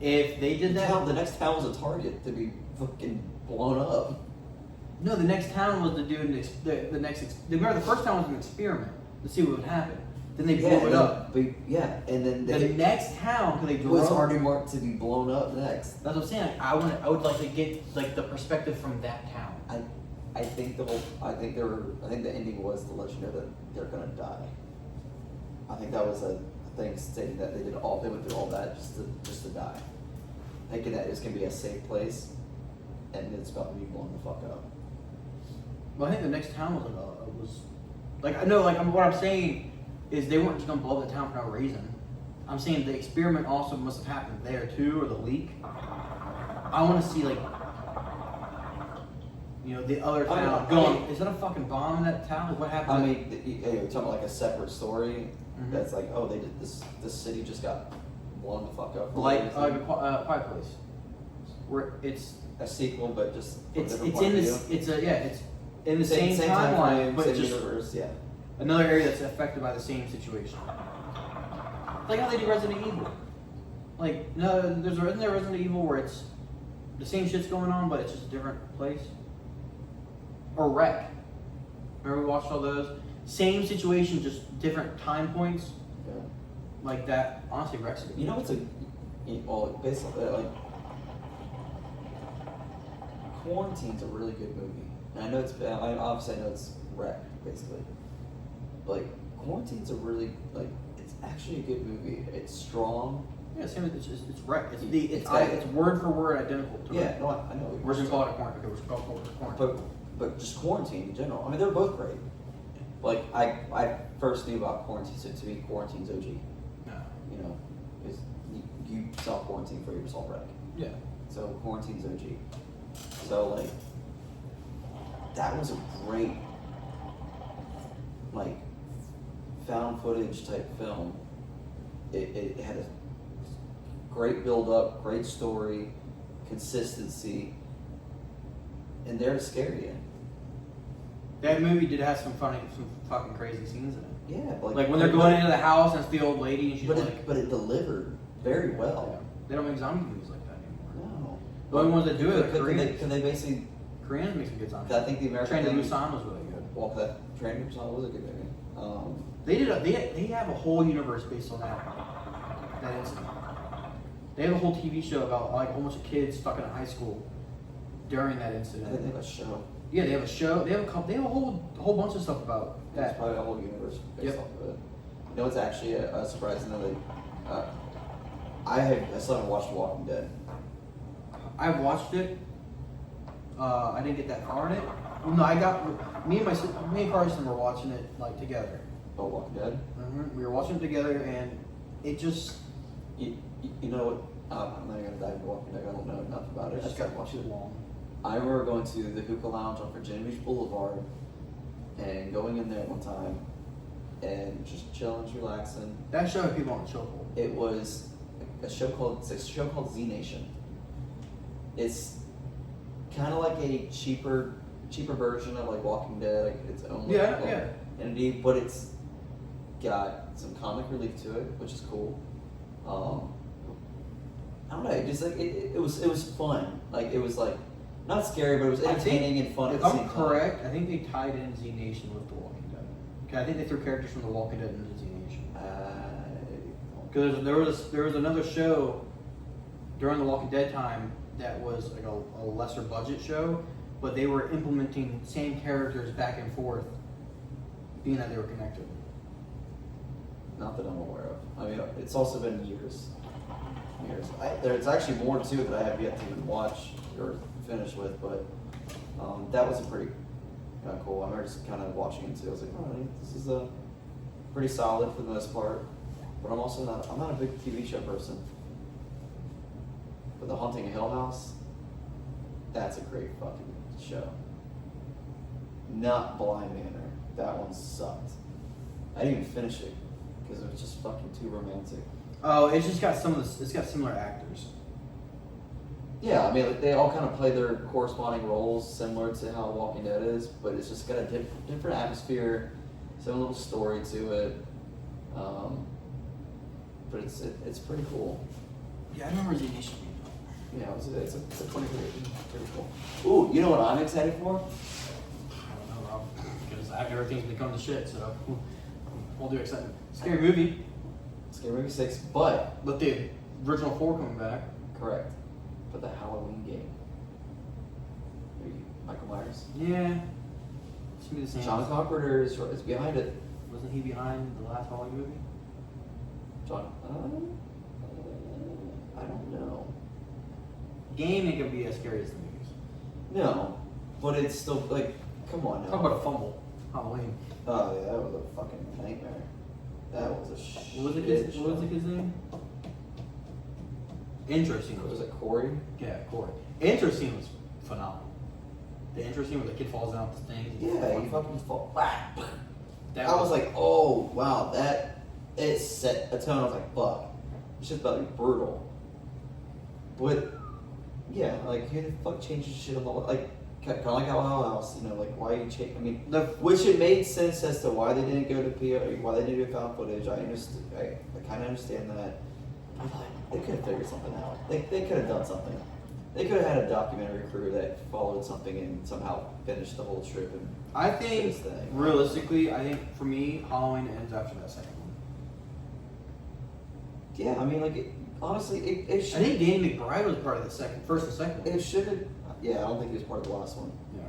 Speaker 2: If they did that,
Speaker 4: The next town was a target to be fucking blown up.
Speaker 2: no, the next town was to do the next. Remember, the first town was an experiment to see what would happen. Then they blew it up.
Speaker 4: But and then
Speaker 2: The next town, because they
Speaker 4: it was
Speaker 2: drove.
Speaker 4: already marked to be blown up next.
Speaker 2: That's what I'm saying. I would like to get like the perspective from that town.
Speaker 4: I think I think the ending was to let you know that they're gonna die. I think that was a thing stating that they went through all that just to die, thinking that it's gonna be a safe place, and it's about to be blown the fuck up.
Speaker 2: Well, I think the next town was what I'm saying is they weren't just gonna blow up the town for no reason. I'm saying the experiment also must have happened there too, or the leak. I want to see the other town going. Is that a fucking bomb in that town? What happened?
Speaker 4: I mean, you're talking about like a separate story.
Speaker 2: Mhm.
Speaker 4: That's like, oh, they did this. This city just got blown the fuck up.
Speaker 2: like a Quiet Place, where it's
Speaker 4: a sequel, but just from a
Speaker 2: it's
Speaker 4: different
Speaker 2: it's
Speaker 4: point
Speaker 2: in
Speaker 4: of
Speaker 2: this
Speaker 4: view.
Speaker 2: it's in the same
Speaker 4: time
Speaker 2: timeline,
Speaker 4: frame,
Speaker 2: but
Speaker 4: same
Speaker 2: just
Speaker 4: universe. Yeah.
Speaker 2: another area that's affected by the same situation. Like how they do Resident Evil. Like, no, isn't there Resident Evil where it's the same shit's going on, but it's just a different place? Or Wreck. Remember we watched all those? Same situation, just different time points.
Speaker 4: Yeah.
Speaker 2: Like that. Honestly, Wreck's a good
Speaker 4: You know what's basically like Quarantine's a really good movie. And I know I know it's Wreck, basically. But like Quarantine's a really it's actually a good movie. It's strong.
Speaker 2: Yeah, same. It's Wreck. It's
Speaker 4: got-
Speaker 2: it's word for word identical to Wreck.
Speaker 4: Yeah, no, I know.
Speaker 2: We're just gonna call it a quarantine. Okay, we're just gonna call it a quarantine.
Speaker 4: But just Quarantine in general. I mean, they're both great. Like I first knew about Quarantine, so to me, Quarantine's OG.
Speaker 2: No.
Speaker 4: You know, is you saw Quarantine before you saw Wreck.
Speaker 2: Yeah.
Speaker 4: So Quarantine's OG. So like that was a great found footage type film. It had a great build up, great story, consistency, and there to scare you.
Speaker 2: That movie did have some fucking crazy scenes in it.
Speaker 4: Yeah,
Speaker 2: Like when they're going into the house and it's the old lady and she's
Speaker 4: but
Speaker 2: like,
Speaker 4: it delivered very well.
Speaker 2: yeah. They don't make zombie movies like that anymore.
Speaker 4: No.
Speaker 2: The only ones that do it are Koreans.
Speaker 4: Can they basically?
Speaker 2: Koreans make some good zombies.
Speaker 4: I think the American
Speaker 2: Train to
Speaker 4: thing-
Speaker 2: Busan was really good.
Speaker 4: Well, that Train to Busan was a good movie.
Speaker 2: They have a whole universe based on that incident. They have a whole TV show about like a whole bunch of kids stuck in a high school during that
Speaker 4: I think they
Speaker 2: incident.
Speaker 4: have a show.
Speaker 2: Yeah, they have a show. They have a couple. They have a whole bunch of stuff about
Speaker 4: That's
Speaker 2: that.
Speaker 4: probably a whole universe based
Speaker 2: Yep.
Speaker 4: off of it. You know, it's actually a surprising that I still haven't watched Walking Dead.
Speaker 2: I've watched it. I didn't get that far in it. No, I got me and Carson were watching it like together.
Speaker 4: Oh, Walking Dead.
Speaker 2: We were watching it together, and it just
Speaker 4: You know what? I'm not even gonna dive into Walking Dead. I don't know enough about it.
Speaker 2: it just
Speaker 4: I just
Speaker 2: got too long.
Speaker 4: I remember going to the Hookah Lounge on Virginia Beach Boulevard and going in there one time and just chilling, just relaxing.
Speaker 2: That show had people on the chokehold.
Speaker 4: It was it's a show called Z Nation. It's kind of like a cheaper version of like Walking Dead, like its own
Speaker 2: Yeah,
Speaker 4: little
Speaker 2: yeah.
Speaker 4: entity, but it's got some comic relief to it, which is cool. I don't know, it just like it was fun. Like it was like not scary, but it was entertaining and fun at
Speaker 2: If
Speaker 4: the
Speaker 2: I'm
Speaker 4: same time.
Speaker 2: correct, I think they tied in Z Nation with The Walking Dead. Okay, I think they threw characters from The Walking Dead into Z Nation. Because there was another show during The Walking Dead time that was like a lesser budget show, but they were implementing same characters back and forth, being that they were connected.
Speaker 4: Not that I'm aware of. I mean, it's also been years. There's actually more too that I have yet to even watch or finish with, but that was a pretty kind of cool. I remember just kind of watching it too. I was like, oh, this is pretty solid for the most part. But I'm not a big TV show person. But The Haunting of Hill House, that's a great fucking show. Not Blind Manor. That one sucked. I didn't even finish it because it was just fucking too romantic.
Speaker 2: Oh, it's just got it's got similar actors.
Speaker 4: Yeah, I mean, like, they all kind of play their corresponding roles similar to how Walking Dead is, but it's just got a different atmosphere, some little story to it. But it's pretty cool.
Speaker 2: Yeah, I remember Z Nation.
Speaker 4: Yeah, it's a 20 pretty cool. Ooh, you know what I'm excited for?
Speaker 2: I don't know, Rob, because everything's become the shit. So we'll do excitement. Scary movie.
Speaker 4: Scary Movie 6, but
Speaker 2: But the original 4 coming back.
Speaker 4: correct. But the Halloween game. Michael Myers.
Speaker 2: Yeah. It's gonna be the same.
Speaker 4: John Carpenter is behind it.
Speaker 2: Wasn't he behind the last Halloween movie?
Speaker 4: John. I don't know.
Speaker 2: Game ain't gonna be as scary as the movies.
Speaker 4: No, but it's still like, come on now.
Speaker 2: Talk about a fumble. Halloween.
Speaker 4: Oh yeah, that was a fucking nightmare. That was a shit.
Speaker 2: What was the kid's name? Interesting.
Speaker 4: Was it Corey?
Speaker 2: Yeah, Corey. Intro scene was phenomenal. The intro scene where the kid falls down the thing.
Speaker 4: Yeah, he fucking fall.
Speaker 2: That
Speaker 4: I was like, oh wow, it set a tone. I was like, fuck, it's just about to be brutal. But yeah, like who the fuck changes shit on the like kind of like Hell House, you know, like why you change? I mean, which it made sense as to why they didn't go to PO, why they didn't do found footage. I understand. I kind of understand that. But like, they could have figured something out. They could have done something. They could have had a documentary crew that followed something and somehow finished the whole trip. And
Speaker 2: I think,
Speaker 4: this thing.
Speaker 2: realistically, I think for me, Halloween ends after that second one.
Speaker 4: Yeah, I mean, like honestly, it should.
Speaker 2: I think Danny McBride was part of the first and second one.
Speaker 4: It should have. Yeah, I don't think he was part of the last one.
Speaker 2: Yeah.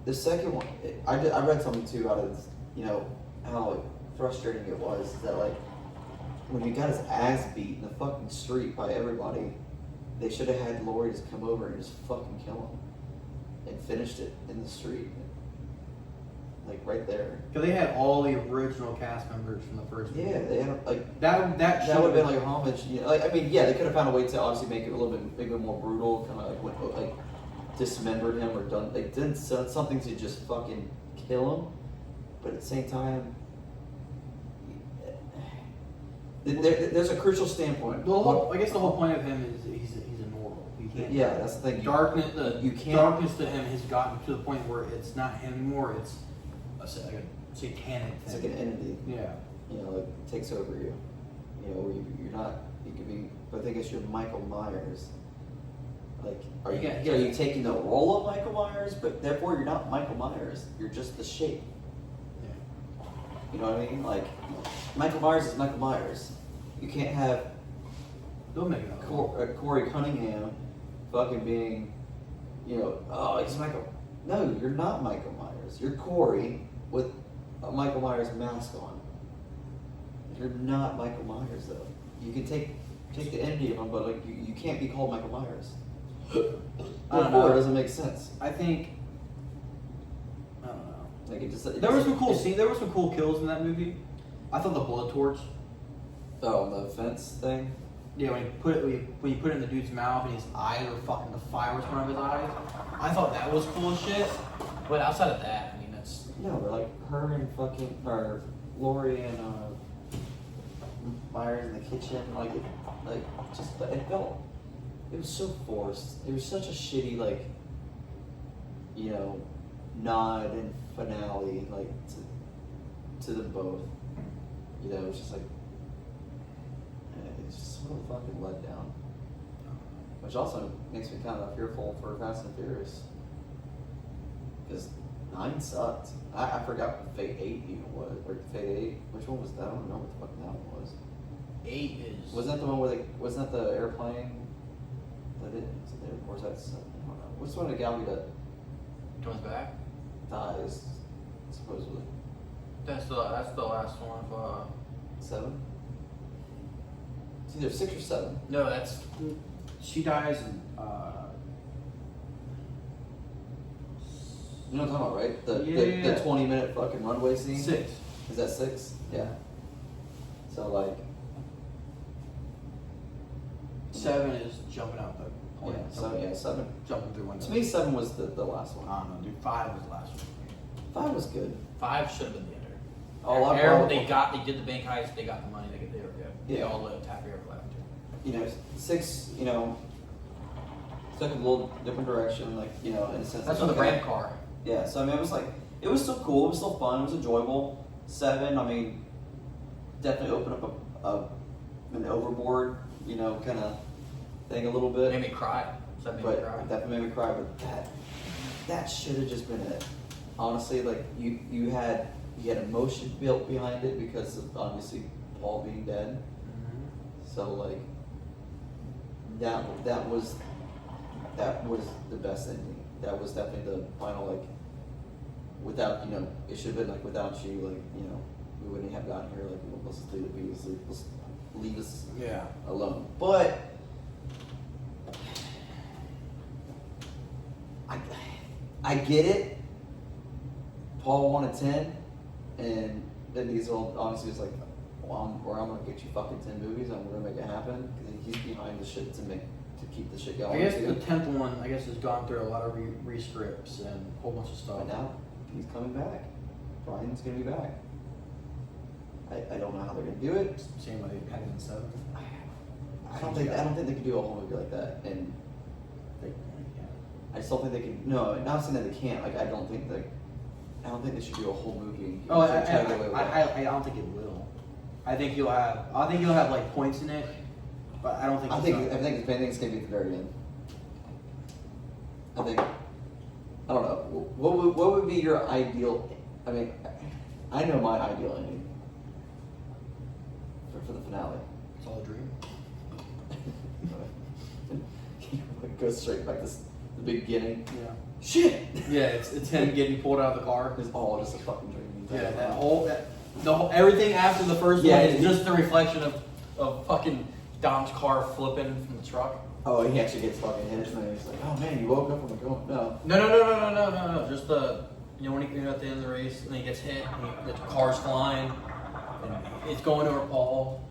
Speaker 4: The second one, I read something too out of, you know, how frustrating it was that like when he got his ass beat in the fucking street by everybody, they should have had Laurie just come over and just fucking kill him and finished it in the street, like right there.
Speaker 2: Because they had all the original cast members from the first movie.
Speaker 4: Yeah, they had like
Speaker 2: That
Speaker 4: would have
Speaker 2: should've
Speaker 4: been like a homage. You know, like I mean, yeah, they could have found a way to obviously make it a little bit bigger, more brutal, kind of like dismembered him or done like did something to just fucking kill him, but at the same time, there's a crucial standpoint.
Speaker 2: I guess the whole point of him is he's immortal. He can't.
Speaker 4: Yeah, that's the thing.
Speaker 2: Darkness.
Speaker 4: You can't-
Speaker 2: Darkness to him has gotten to the point where it's not him anymore. It's a satanic
Speaker 4: It's
Speaker 2: thing.
Speaker 4: like an entity.
Speaker 2: Yeah.
Speaker 4: You know, it takes over you. You know, where you're not. You could be. But I think it's your Michael Myers. Like, are you taking the role of Michael Myers? But therefore, you're not Michael Myers. You're just the shape.
Speaker 2: Yeah.
Speaker 4: You know what I mean? Like, Michael Myers is Michael Myers. You can't have
Speaker 2: They'll make it up.
Speaker 4: Corey Cunningham fucking being, you know, oh, he's Michael. No, you're not Michael Myers. You're Corey with a Michael Myers mask on. You're not Michael Myers though. You can take the entity of him, but like you can't be called Michael Myers.
Speaker 2: I don't know.
Speaker 4: It doesn't make sense.
Speaker 2: I think. I don't know.
Speaker 4: Like it just.
Speaker 2: There were some cool scenes. There were some cool kills in that movie. I thought the blowtorch.
Speaker 4: Oh, the fence thing.
Speaker 2: Yeah, when you put it in the dude's mouth and his eyes were fucking the fire was coming out of his eyes. I thought that was cool as shit. But outside of that, I mean that's.
Speaker 4: No, but like her and fucking or Lori and Myers in the kitchen, like it felt. It was so forced. It was such a shitty you know, nod and finale like to them both. You know, it was just like it's just sort of fucking let down. Which also makes me kind of fearful for Fast and Furious. Because 9 sucked. I forgot what Fate 8 even was. Or Fate 8. Which one was that? I don't remember what the fuck that one was.
Speaker 2: 8 is.
Speaker 4: Wasn't that the one where wasn't that the airplane? That it? Or was that? I don't know. What's the one that Gal Gadot
Speaker 2: Comes back.
Speaker 4: dies? Supposedly.
Speaker 2: That's the last one of
Speaker 4: 7. It's either 6 or 7.
Speaker 2: No, that's she dies in
Speaker 4: You know what I'm talking about, right? The
Speaker 2: Yeah.
Speaker 4: 20-minute fucking runway scene.
Speaker 2: 6.
Speaker 4: Is that 6? Yeah. So like.
Speaker 2: 7 is jumping out the plane.
Speaker 4: Yeah. So yeah, 7.
Speaker 2: Jumping through windows.
Speaker 4: To me, 7 was the last one.
Speaker 2: I don't know, dude. 5 was the last one.
Speaker 4: 5 was good.
Speaker 2: 5 should have been the ender.
Speaker 4: Oh, I
Speaker 2: There,
Speaker 4: love-
Speaker 2: they did the bank heist. They got the money. They were good. They
Speaker 4: Yeah.
Speaker 2: all lived happy ever after.
Speaker 4: You know, 6. You know, took a little different direction. Like you know, in a sense.
Speaker 2: That's
Speaker 4: like,
Speaker 2: with the
Speaker 4: okay.
Speaker 2: ramp car.
Speaker 4: Yeah. So I mean, it was like it was still cool. It was still fun. It was enjoyable. 7. I mean, definitely opened up an overboard. You know, kind of thing a little bit.
Speaker 2: Made me cry. So that made me
Speaker 4: But
Speaker 2: cry.
Speaker 4: that made me cry. But that should have just been it. Honestly, like you had emotion built behind it because of obviously Paul being dead.
Speaker 2: Mhm.
Speaker 4: So like that was the best ending. That was definitely the final like. Without it should have been like without you, like we wouldn't have gotten here. Like let's just let's leave us
Speaker 2: Yeah.
Speaker 4: alone. But I get it. Paul wanted 10, and then Diesel obviously was like, well, I'm gonna get you fucking 10 movies, and we're gonna make it happen because he's behind the shit to keep the shit going.
Speaker 2: I guess
Speaker 4: too.
Speaker 2: the 10th one, has gone through a lot of rescripts and a whole bunch of stuff.
Speaker 4: But now he's coming back. Brian's gonna be back. I don't know how they're gonna do it.
Speaker 2: Same way it happened in 7.
Speaker 4: I don't think they could do a whole movie like that. And I still think they can. No, not saying that they can't. Like I don't think they should do a whole movie.
Speaker 2: Oh, I
Speaker 4: Try to get away with that.
Speaker 2: don't think it will. I think you'll have like points in it, but I don't think.
Speaker 4: I think if anything, it's gonna be at the very end. I don't know. What would be your ideal? I mean, I know my ideal ending for the finale.
Speaker 2: It's all a dream.
Speaker 4: Go straight back to the beginning.
Speaker 2: Yeah.
Speaker 4: Shit.
Speaker 2: Yeah, it's him getting pulled out of the car.
Speaker 4: It's all just a fucking dream.
Speaker 2: Yeah, the whole everything after the first
Speaker 4: Yeah,
Speaker 2: one is just the reflection of fucking Dom's car flipping from the truck.
Speaker 4: Oh, he actually gets fucking hit, and he's like, "Oh man, you woke up from the coma." No.
Speaker 2: No. Just when he at the end of the race and he gets hit, and the car's flying, and it's going over Paul.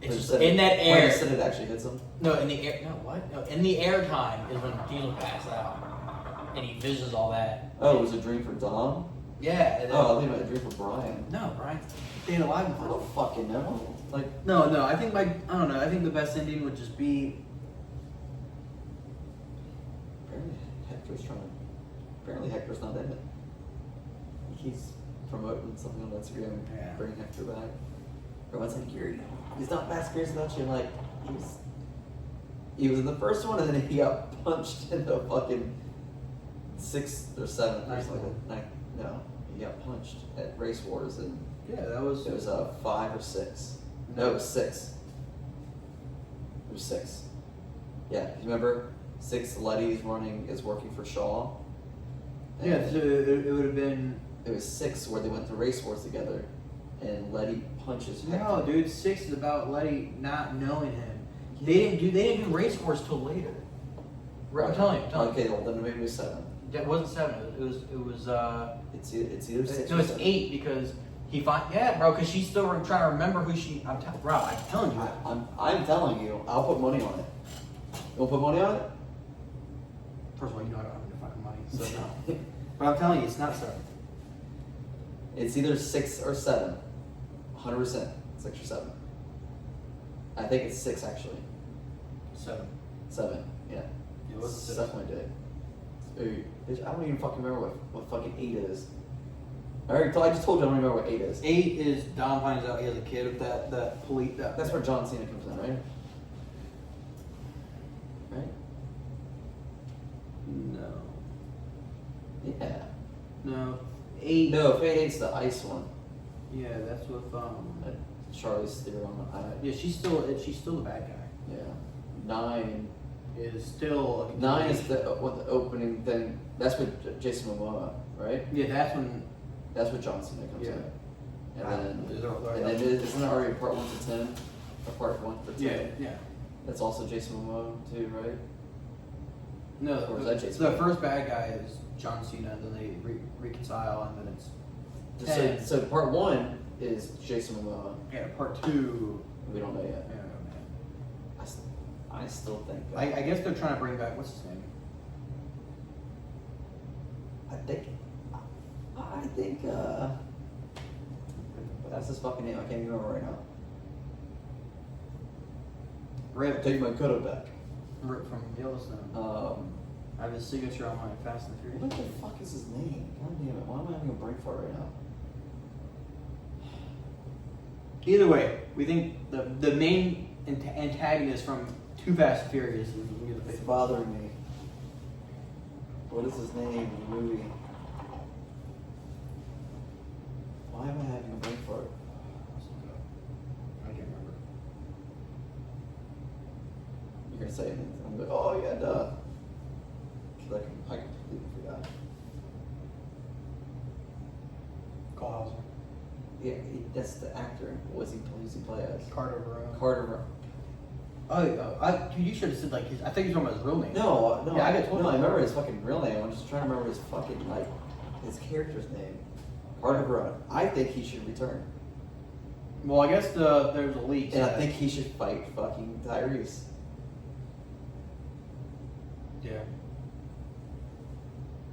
Speaker 2: It's just in that air.
Speaker 4: Instead it actually hits him.
Speaker 2: No, in the air. No, what? No, in the air time is when Diesel passes out, and he visions all that.
Speaker 4: Oh, it was a dream for Dom.
Speaker 2: Yeah. And then,
Speaker 4: Oh, I think it was a dream for Brian.
Speaker 2: no, Brian, staying alive.
Speaker 4: I don't fucking know. Like,
Speaker 2: No. I think I don't know. I think the best ending would just be.
Speaker 4: apparently Hector's not in it. He's promoting something on Instagram,
Speaker 2: Yeah.
Speaker 4: bringing Hector back. Everyone's like, he's not Fast Furious without you. I'm like, he was in the first one, and then he got punched in the fucking 6th or 7th or
Speaker 2: Ninth
Speaker 4: something.
Speaker 2: one.
Speaker 4: No, he got punched at Race Wars, and
Speaker 2: Yeah, that was.
Speaker 4: it was 5 or 6. No, it was 6. It was 6. Yeah, you remember 6 Letty's is working for Shaw. And
Speaker 2: Yeah, so it would have been.
Speaker 4: it was 6 where they went to race wars together, and Letty punches
Speaker 2: No,
Speaker 4: Hector.
Speaker 2: dude, 6 is about Letty not knowing him. They didn't do race wars till later. I'm telling you.
Speaker 4: Okay, well then maybe it was 7.
Speaker 2: That wasn't 7. It was.
Speaker 4: It's either 6
Speaker 2: No,
Speaker 4: or
Speaker 2: it's
Speaker 4: 7.
Speaker 2: 8 because he yeah, bro, because she's still trying to remember who she. Bro, I'm telling you.
Speaker 4: I'm telling you, I'll put money on it. You'll put money on it?
Speaker 2: First of all, you know I don't have any fucking money, so no. But I'm telling you, it's not 7.
Speaker 4: It's either 6 or 7. 100%. 6 or 7. I think it's 6 actually.
Speaker 2: 7.
Speaker 4: 7. Yeah.
Speaker 2: It was
Speaker 4: It's
Speaker 2: 6.
Speaker 4: definitely did. Bitch, I don't even fucking remember what fucking 8 is. I just told you I don't remember what 8 is.
Speaker 2: 8 is Dom finds out he has a kid with that police.
Speaker 4: That's where John Cena comes in, right? Right?
Speaker 2: No.
Speaker 4: Yeah.
Speaker 2: No. 8.
Speaker 4: No, Fate 8's the ice one.
Speaker 2: Yeah, that's with
Speaker 4: Charlize Theron.
Speaker 2: Yeah, she's still the bad guy.
Speaker 4: Yeah. 9.
Speaker 2: Is still.
Speaker 4: 9 is the opening thing. That's with Jason Momoa, right?
Speaker 2: Yeah, that's when.
Speaker 4: That's what John Cena comes
Speaker 2: Yeah.
Speaker 4: in. And
Speaker 2: Is
Speaker 4: then,
Speaker 2: there-
Speaker 4: isn't it already part 1 to 10? Or part 1 to 10?
Speaker 2: Yeah, yeah.
Speaker 4: That's also Jason Momoa too, right?
Speaker 2: No,
Speaker 4: Or is that Jason
Speaker 2: the
Speaker 4: Momoa?
Speaker 2: first bad guy is John Cena, and then they reconcile, and then it's.
Speaker 4: So,
Speaker 2: 10.
Speaker 4: so part 1 is Jason Momoa.
Speaker 2: Yeah, part 2.
Speaker 4: We don't know yet.
Speaker 2: Yeah,
Speaker 4: I still think.
Speaker 2: I guess they're trying to bring back what's his name.
Speaker 4: I think. That's his fucking name. I can't even remember right now.
Speaker 2: Rip.
Speaker 4: Take my cutter back.
Speaker 2: Rip from Yellowstone. I have his signature on my Fast and Furious.
Speaker 4: What the fuck is his name? God damn it! Why am I having a brain fart right now?
Speaker 2: Either way, we think the main antagonist from Too Fast and Furious is
Speaker 4: It's bothering me. What is his name in the movie? Why am I having a brain fart?
Speaker 2: I can't remember.
Speaker 4: You're gonna say it, and I'm like, oh yeah, duh. Cause I completely forgot.
Speaker 2: Cole Hauser.
Speaker 4: Yeah, that's the actor. What does he play as?
Speaker 2: Carter Verone.
Speaker 4: Carter.
Speaker 2: You should have said like his. I think you were talking about his real name.
Speaker 4: No,
Speaker 2: Yeah, I got told
Speaker 4: no. I
Speaker 2: you.
Speaker 4: remember his fucking real name. I'm just trying to remember his fucking his character's name. Carter Verone. I think he should return,
Speaker 2: Well, I guess there's a leak.
Speaker 4: and I think he should fight fucking Tyrese.
Speaker 2: Yeah.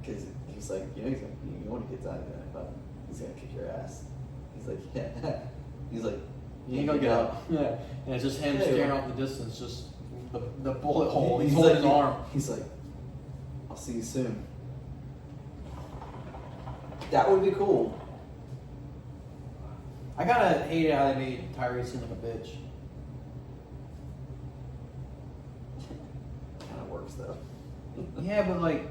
Speaker 4: Because he's like, you want to get out of there, but he's gonna kick your ass. He's like, yeah. He's like,
Speaker 2: You ain't gonna get out. Yeah. And it's just him
Speaker 4: Yeah,
Speaker 2: staring
Speaker 4: yeah.
Speaker 2: off the distance, just the bullet hole. He's
Speaker 4: He's
Speaker 2: holding
Speaker 4: like,
Speaker 2: his arm.
Speaker 4: He's like, I'll see you soon. That would be cool.
Speaker 2: I kinda hated how they made Tyrese seem like a bitch.
Speaker 4: Kind of works though.
Speaker 2: Yeah, but like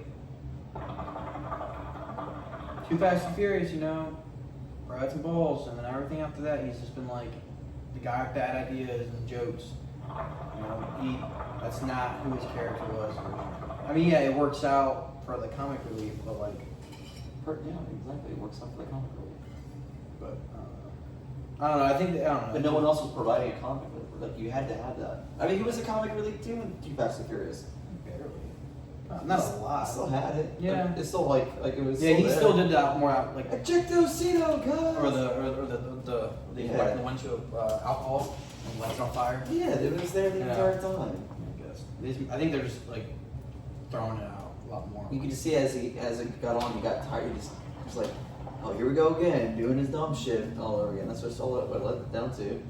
Speaker 2: Too Fast and Furious, bro had some balls, and then everything after that, he's just been like the guy with bad ideas and jokes. That's not who his character was. I mean, yeah, it works out for the comic relief, but like,
Speaker 4: Yeah, exactly. It works out for the comic relief.
Speaker 2: but I don't know. I don't know.
Speaker 4: But no one else was providing a comic relief. Like you had to have that. I mean, he was a comic relief too in Too Fast and Furious.
Speaker 2: Barely. Not a lot.
Speaker 4: Still had it.
Speaker 2: Yeah.
Speaker 4: It's still like it was.
Speaker 2: Yeah, he
Speaker 4: there.
Speaker 2: still did that more out like
Speaker 4: Ejectocito, guys.
Speaker 2: or the
Speaker 4: Yeah.
Speaker 2: windshield alcohol and lights on fire.
Speaker 4: Yeah, it was there the
Speaker 2: Yeah.
Speaker 4: entire time.
Speaker 2: I guess. I think they're just like throwing it out a lot more.
Speaker 4: You could just see as it got on, he got tired. He just like, oh, here we go again, doing his dumb shit all over again. That's what it led down to.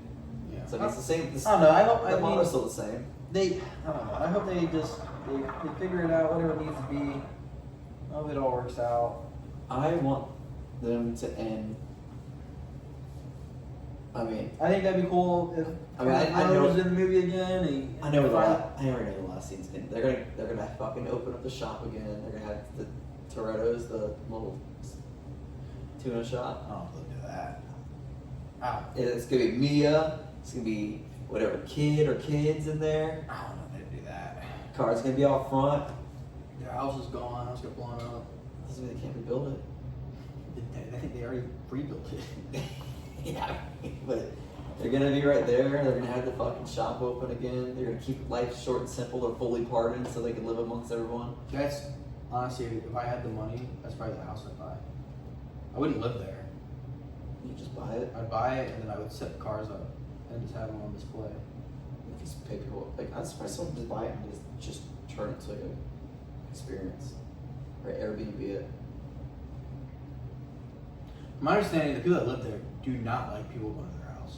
Speaker 2: Yeah.
Speaker 4: So it's the same.
Speaker 2: I don't know. I hope.
Speaker 4: The
Speaker 2: I
Speaker 4: model's
Speaker 2: mean,
Speaker 4: still the same.
Speaker 2: I don't know. I hope they just they figure it out, whatever it needs to be. I hope it all works out.
Speaker 4: I want them to end. I mean,
Speaker 2: I think that'd be cool if
Speaker 4: I mean, I know-
Speaker 2: was in the movie again. And
Speaker 4: I already know the last scene's in. They're gonna fucking open up the shop again. They're gonna have the Toretto's, the little tuna shop.
Speaker 2: I don't know if they'll do that.
Speaker 4: It's gonna be Mia. It's gonna be whatever kid or kids in there.
Speaker 2: I don't know if they'd do that.
Speaker 4: Car's gonna be out front.
Speaker 2: Their house is gone. House got blown up.
Speaker 4: Doesn't mean they can't rebuild
Speaker 2: I think they already rebuilt it.
Speaker 4: it. Yeah, but they're gonna be right there. They're gonna have the fucking shop open again. They're gonna keep life short and simple. They're fully pardoned so they can live amongst everyone.
Speaker 2: That's honestly, if I had the money, that's probably the house I'd buy. I wouldn't live there.
Speaker 4: You just buy it.
Speaker 2: I'd buy it and then I would set the cars up and just have them on display.
Speaker 4: You just pay people. Like I'm surprised someone just buy it and just turn it to like a experience, or Airbnb it.
Speaker 2: My understanding, the people that live there do not like people going to their house.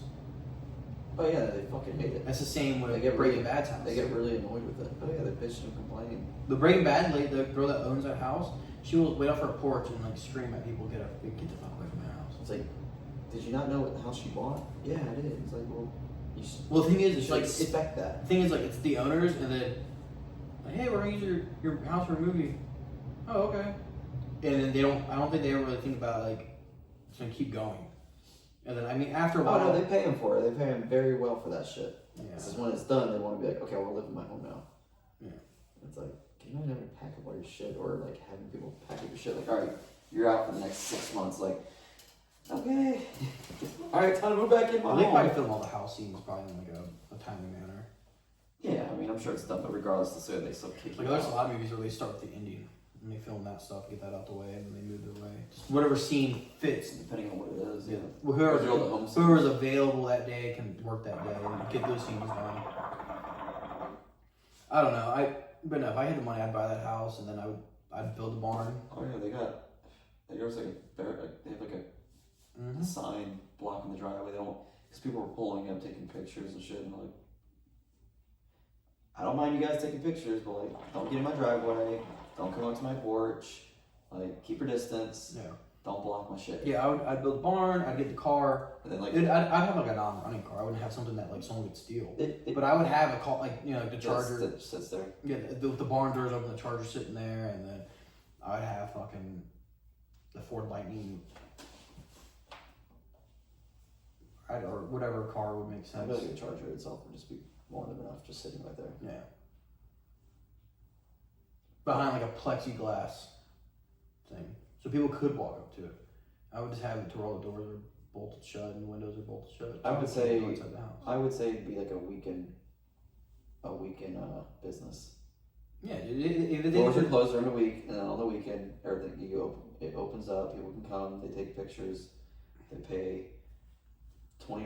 Speaker 4: Oh yeah, they fucking hate it.
Speaker 2: That's the same with
Speaker 4: They get
Speaker 2: Breaking
Speaker 4: really-
Speaker 2: Bad's house.
Speaker 4: They get really annoyed with it. Oh yeah, they bitch and complain.
Speaker 2: The Breaking Bad lady, the girl that owns that house, she will wait off her porch and like scream at people, get the fuck away from their house.
Speaker 4: It's like, did you not know what the house you bought? Yeah, I did. It's like, well, you should,
Speaker 2: Well, the thing is,
Speaker 4: you
Speaker 2: it's
Speaker 4: should
Speaker 2: like
Speaker 4: expect that.
Speaker 2: the thing is like it's the owners and then like, hey, we're gonna use your house for a movie. Oh, okay. And then they don't. I don't think they ever really think about like it's gonna keep going. And then I mean after a
Speaker 4: Oh
Speaker 2: while.
Speaker 4: no, they pay him for it. They pay him very well for that shit.
Speaker 2: Yeah.
Speaker 4: Because when it's done, they want to be like, okay, I want to live in my home now.
Speaker 2: Yeah.
Speaker 4: It's like, can you not having to pack up all your shit, or like having people pack up your shit? Like, all right, you're out for the next 6 months. Like, okay, all right, time to move back in my
Speaker 2: Well, they probably
Speaker 4: home.
Speaker 2: film all the house scenes probably in like a timely manner.
Speaker 4: Yeah, I mean, I'm sure it's done, but regardless, they still kick
Speaker 2: Like
Speaker 4: you
Speaker 2: there's a
Speaker 4: out.
Speaker 2: lot of movies where they start with the ending and they film that stuff, get that out the way, and then they move their way. Just whatever scene fits.
Speaker 4: Depending on what it is.
Speaker 2: Yeah.
Speaker 4: Yeah.
Speaker 2: Well,
Speaker 4: Those are all the home
Speaker 2: whoever's available that day can work that day and get those scenes done. I don't know. But no, if I had the money, I'd buy that house and then I'd build a barn.
Speaker 4: Oh yeah, they got. There's like a they have like a
Speaker 2: Mm-hmm.
Speaker 4: sign blocking the driveway. They don't, because people were pulling up, taking pictures and shit. And like, I don't mind you guys taking pictures, but like, don't get in my driveway. Don't come up to my porch. Like, keep your distance.
Speaker 2: Yeah.
Speaker 4: Don't block my shit.
Speaker 2: Yeah, I'd build a barn. I'd get the car.
Speaker 4: And then like,
Speaker 2: I'd have like a non-running car. I wouldn't have something that like someone would steal. But I would have a car, like like the Charger.
Speaker 4: that sits there.
Speaker 2: Yeah, the barn doors open, the Charger sitting there, and then I'd have fucking the Ford Lightning, or whatever car would make
Speaker 4: I
Speaker 2: sense.
Speaker 4: feel like the Charger itself would just be more than enough, just sitting right there.
Speaker 2: Yeah. Behind like a plexiglass thing, so people could walk up to it. I would just have it to where all the doors are bolted shut and the windows are bolted shut.
Speaker 4: I would
Speaker 2: So people
Speaker 4: say-
Speaker 2: can't go inside the house.
Speaker 4: I would say it'd be like a weekend business.
Speaker 2: Yeah, if
Speaker 4: Doors are
Speaker 2: they
Speaker 4: closed during the week, and then on the weekend, everything it opens up. People can come. They take pictures. They pay $20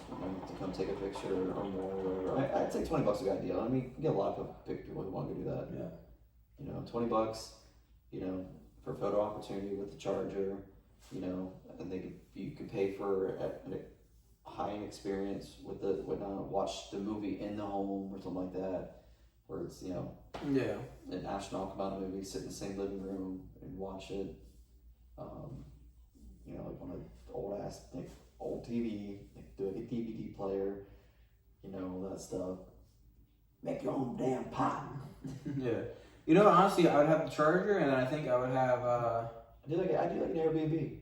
Speaker 4: for them to come take a picture or more. Or whatever. I'd say $20 is a good deal. I mean, you get a lot of people who want to go do that.
Speaker 2: yeah.
Speaker 4: You know, $20. You know, for photo opportunity with the Charger. You know, and you could pay for a high-end experience with watch the movie in the home or something like that. Where it's, you know,
Speaker 2: Yeah.
Speaker 4: an astronomical amount of movies, sit in the same living room and watch it. You know, like on an old ass, like old TV, like do like a DVD player, you know, all that stuff. Make your own damn pot.
Speaker 2: Yeah. You know, honestly, I would have the Charger, and then I think I would have,
Speaker 4: I do like an Airbnb.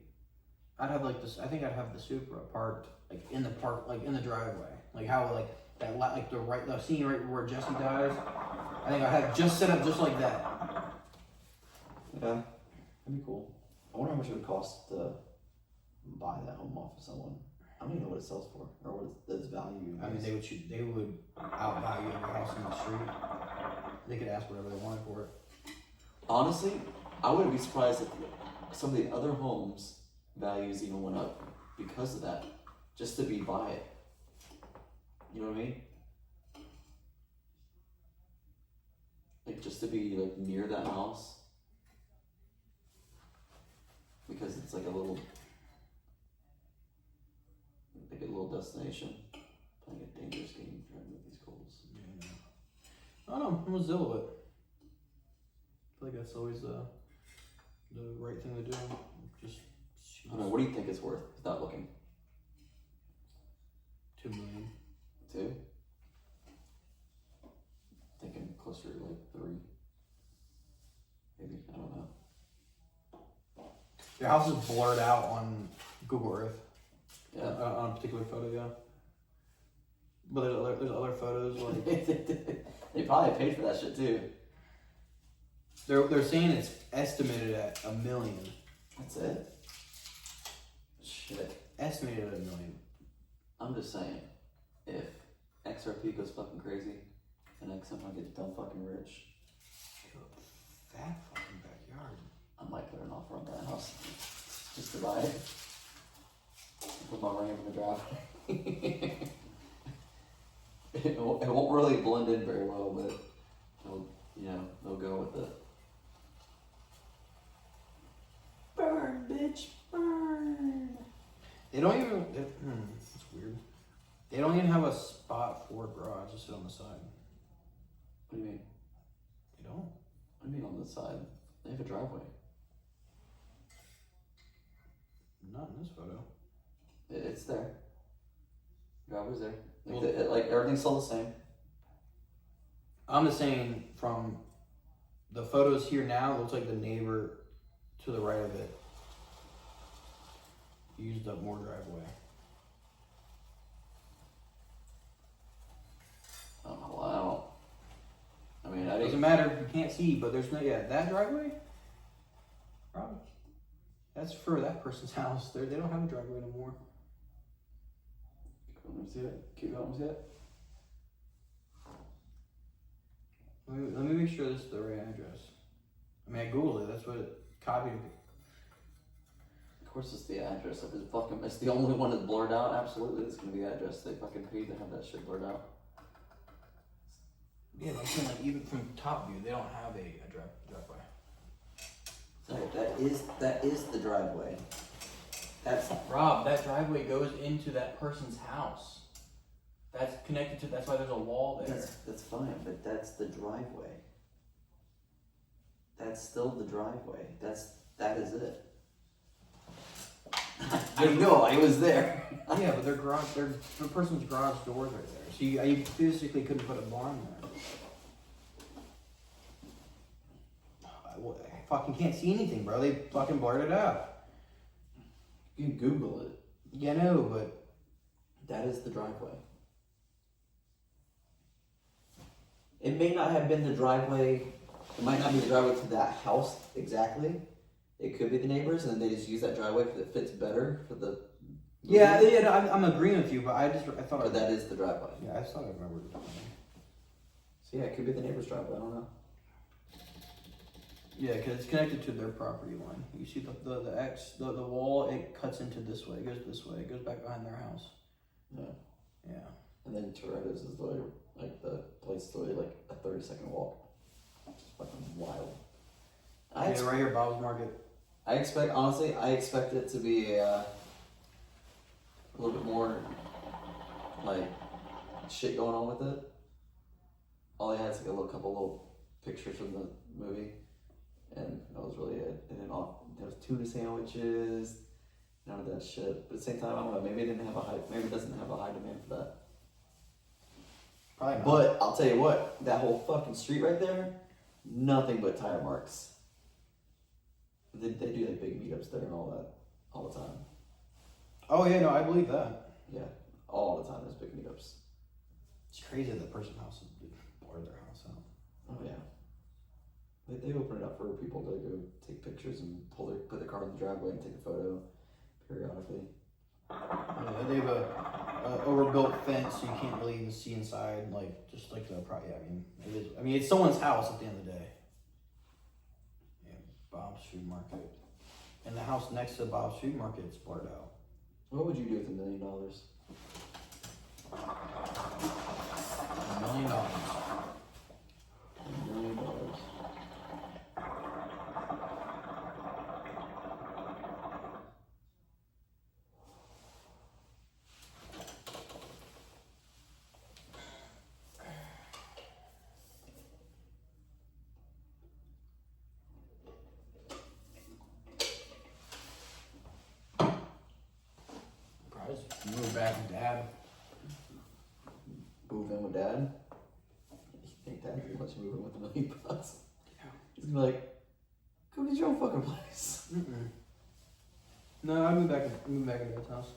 Speaker 2: I'd have like this. I think I'd have the Supra parked like in the park, like in the driveway, like how like that, like the scene right where Jesse dies. I think I have just set up just like that.
Speaker 4: Yeah, that'd be cool. I wonder how much it would cost to buy that home off of someone. I don't even know what it sells for or what its value.
Speaker 2: I mean, they would outvalue every house in the street. They could ask whatever they wanted for it.
Speaker 4: Honestly, I wouldn't be surprised if some of the other homes values even went up because of that, just to be by it. You know what I mean? Like just to be like near that house, because it's like a little destination. Playing a dangerous game, trying with these goals.
Speaker 2: Yeah. I don't know. I'm a Zillow it. I feel like that's always the right thing to do. Just
Speaker 4: I don't know. What do you think it's worth without looking?
Speaker 2: $2 million.
Speaker 4: 2? Thinking closer to like 3. Maybe, I don't know.
Speaker 2: Your house is blurred out on Google Earth.
Speaker 4: Yeah.
Speaker 2: On a particular photo, yeah. But there's other photos like
Speaker 4: They probably paid for that shit too.
Speaker 2: they're saying it's estimated at $1 million.
Speaker 4: That's it. Shit.
Speaker 2: Estimated at $1 million.
Speaker 4: I'm just saying, if XRP goes fucking crazy, and I somehow get dumb fucking rich,
Speaker 2: That fucking backyard.
Speaker 4: I might put an offer on that house just to buy it. Put my ring in the driveway. it won't really blend in very well, but it'll go with it. Burn, bitch, burn.
Speaker 2: They don't even. That's weird. They don't even have a spot for a garage to sit on the side.
Speaker 4: What do you mean?
Speaker 2: They don't.
Speaker 4: What do you mean on the side? They have a driveway.
Speaker 2: Not in this photo.
Speaker 4: It's there. Driveway's there. Like,
Speaker 2: Well-
Speaker 4: like everything's still the same.
Speaker 2: I'm just saying from the photos here now, it looks like the neighbor to the right of it used up more driveway.
Speaker 4: I mean, I
Speaker 2: It doesn't
Speaker 4: didn't.
Speaker 2: matter if you can't see, but there's no that driveway. Probably. That's for that person's house. They don't have a driveway no more.
Speaker 4: Let me see it. Keep going, let me see it.
Speaker 2: Let me make sure this is the right address. I mean, I googled it. That's what it copied.
Speaker 4: Of course, it's the address. If it's the only one that's blurred out, absolutely, it's gonna be the address. They fucking paid to have that shit blurred out.
Speaker 2: Yeah, I'm saying like even from top view, they don't have a driveway.
Speaker 4: That is the driveway. That's
Speaker 2: Rob, that driveway goes into that person's house. That's connected to. That's why there's a wall there.
Speaker 4: that's fine, but that's the driveway. That's still the driveway. That is it. I know, I was there.
Speaker 2: Yeah, but the person's garage doors right there. So you physically couldn't put a barn there. I fucking can't see anything, bro. They fucking blurred it out.
Speaker 4: You can Google it.
Speaker 2: Yeah, no, but
Speaker 4: That is the driveway. It may not have been the driveway. It might not be the driveway to that house exactly. It could be the neighbors, and then they just use that driveway because it fits better for the.
Speaker 2: yeah, I'm agreeing with you, but I thought.
Speaker 4: But that is the driveway.
Speaker 2: Yeah, I thought I remembered it.
Speaker 4: So yeah, it could be the neighbor's driveway. I don't know.
Speaker 2: Yeah, because it's connected to their property line. You see the wall. It cuts into this way. It goes this way. It goes back behind their house.
Speaker 4: Yeah.
Speaker 2: Yeah.
Speaker 4: And then Toretto's is like the place literally like a 30-second walk. It's fucking wild.
Speaker 2: Yeah, right here, Bob's Market.
Speaker 4: I expect it to be a little bit more like shit going on with it. All I had is like a couple little pictures from the movie, and that was really it. And then there was tuna sandwiches, none of that shit. But at the same time, I don't know. Maybe it didn't have a high. Maybe it doesn't have a high demand for that.
Speaker 2: Probably not.
Speaker 4: But I'll tell you what, that whole fucking street right there, nothing but tire marks. They do like big meetups there and all that, all the time.
Speaker 2: Oh yeah, no, I believe that.
Speaker 4: Yeah, all the time there's big meetups.
Speaker 2: It's crazy that the person's house blurred their house out.
Speaker 4: Oh yeah. They open it up for people to go take pictures and put their car in the driveway and take a photo periodically.
Speaker 2: Yeah, they have a overbuilt fence, so you can't really even see inside. Like just like the yeah, it is. I mean, it's someone's house at the end of the day. Yeah, Bob's Food Market, and the house next to Bob's Food Market is blurred out.
Speaker 4: What would you do with $1 million?
Speaker 2: $1 million.
Speaker 4: $1 million.
Speaker 2: Probably just move back with Dad.
Speaker 4: Move in with Dad. You think Dad pretty much move in with $1 million? He's gonna be like, go get your own fucking place.
Speaker 2: Mm-mm. No, I'd move back into Dad's house.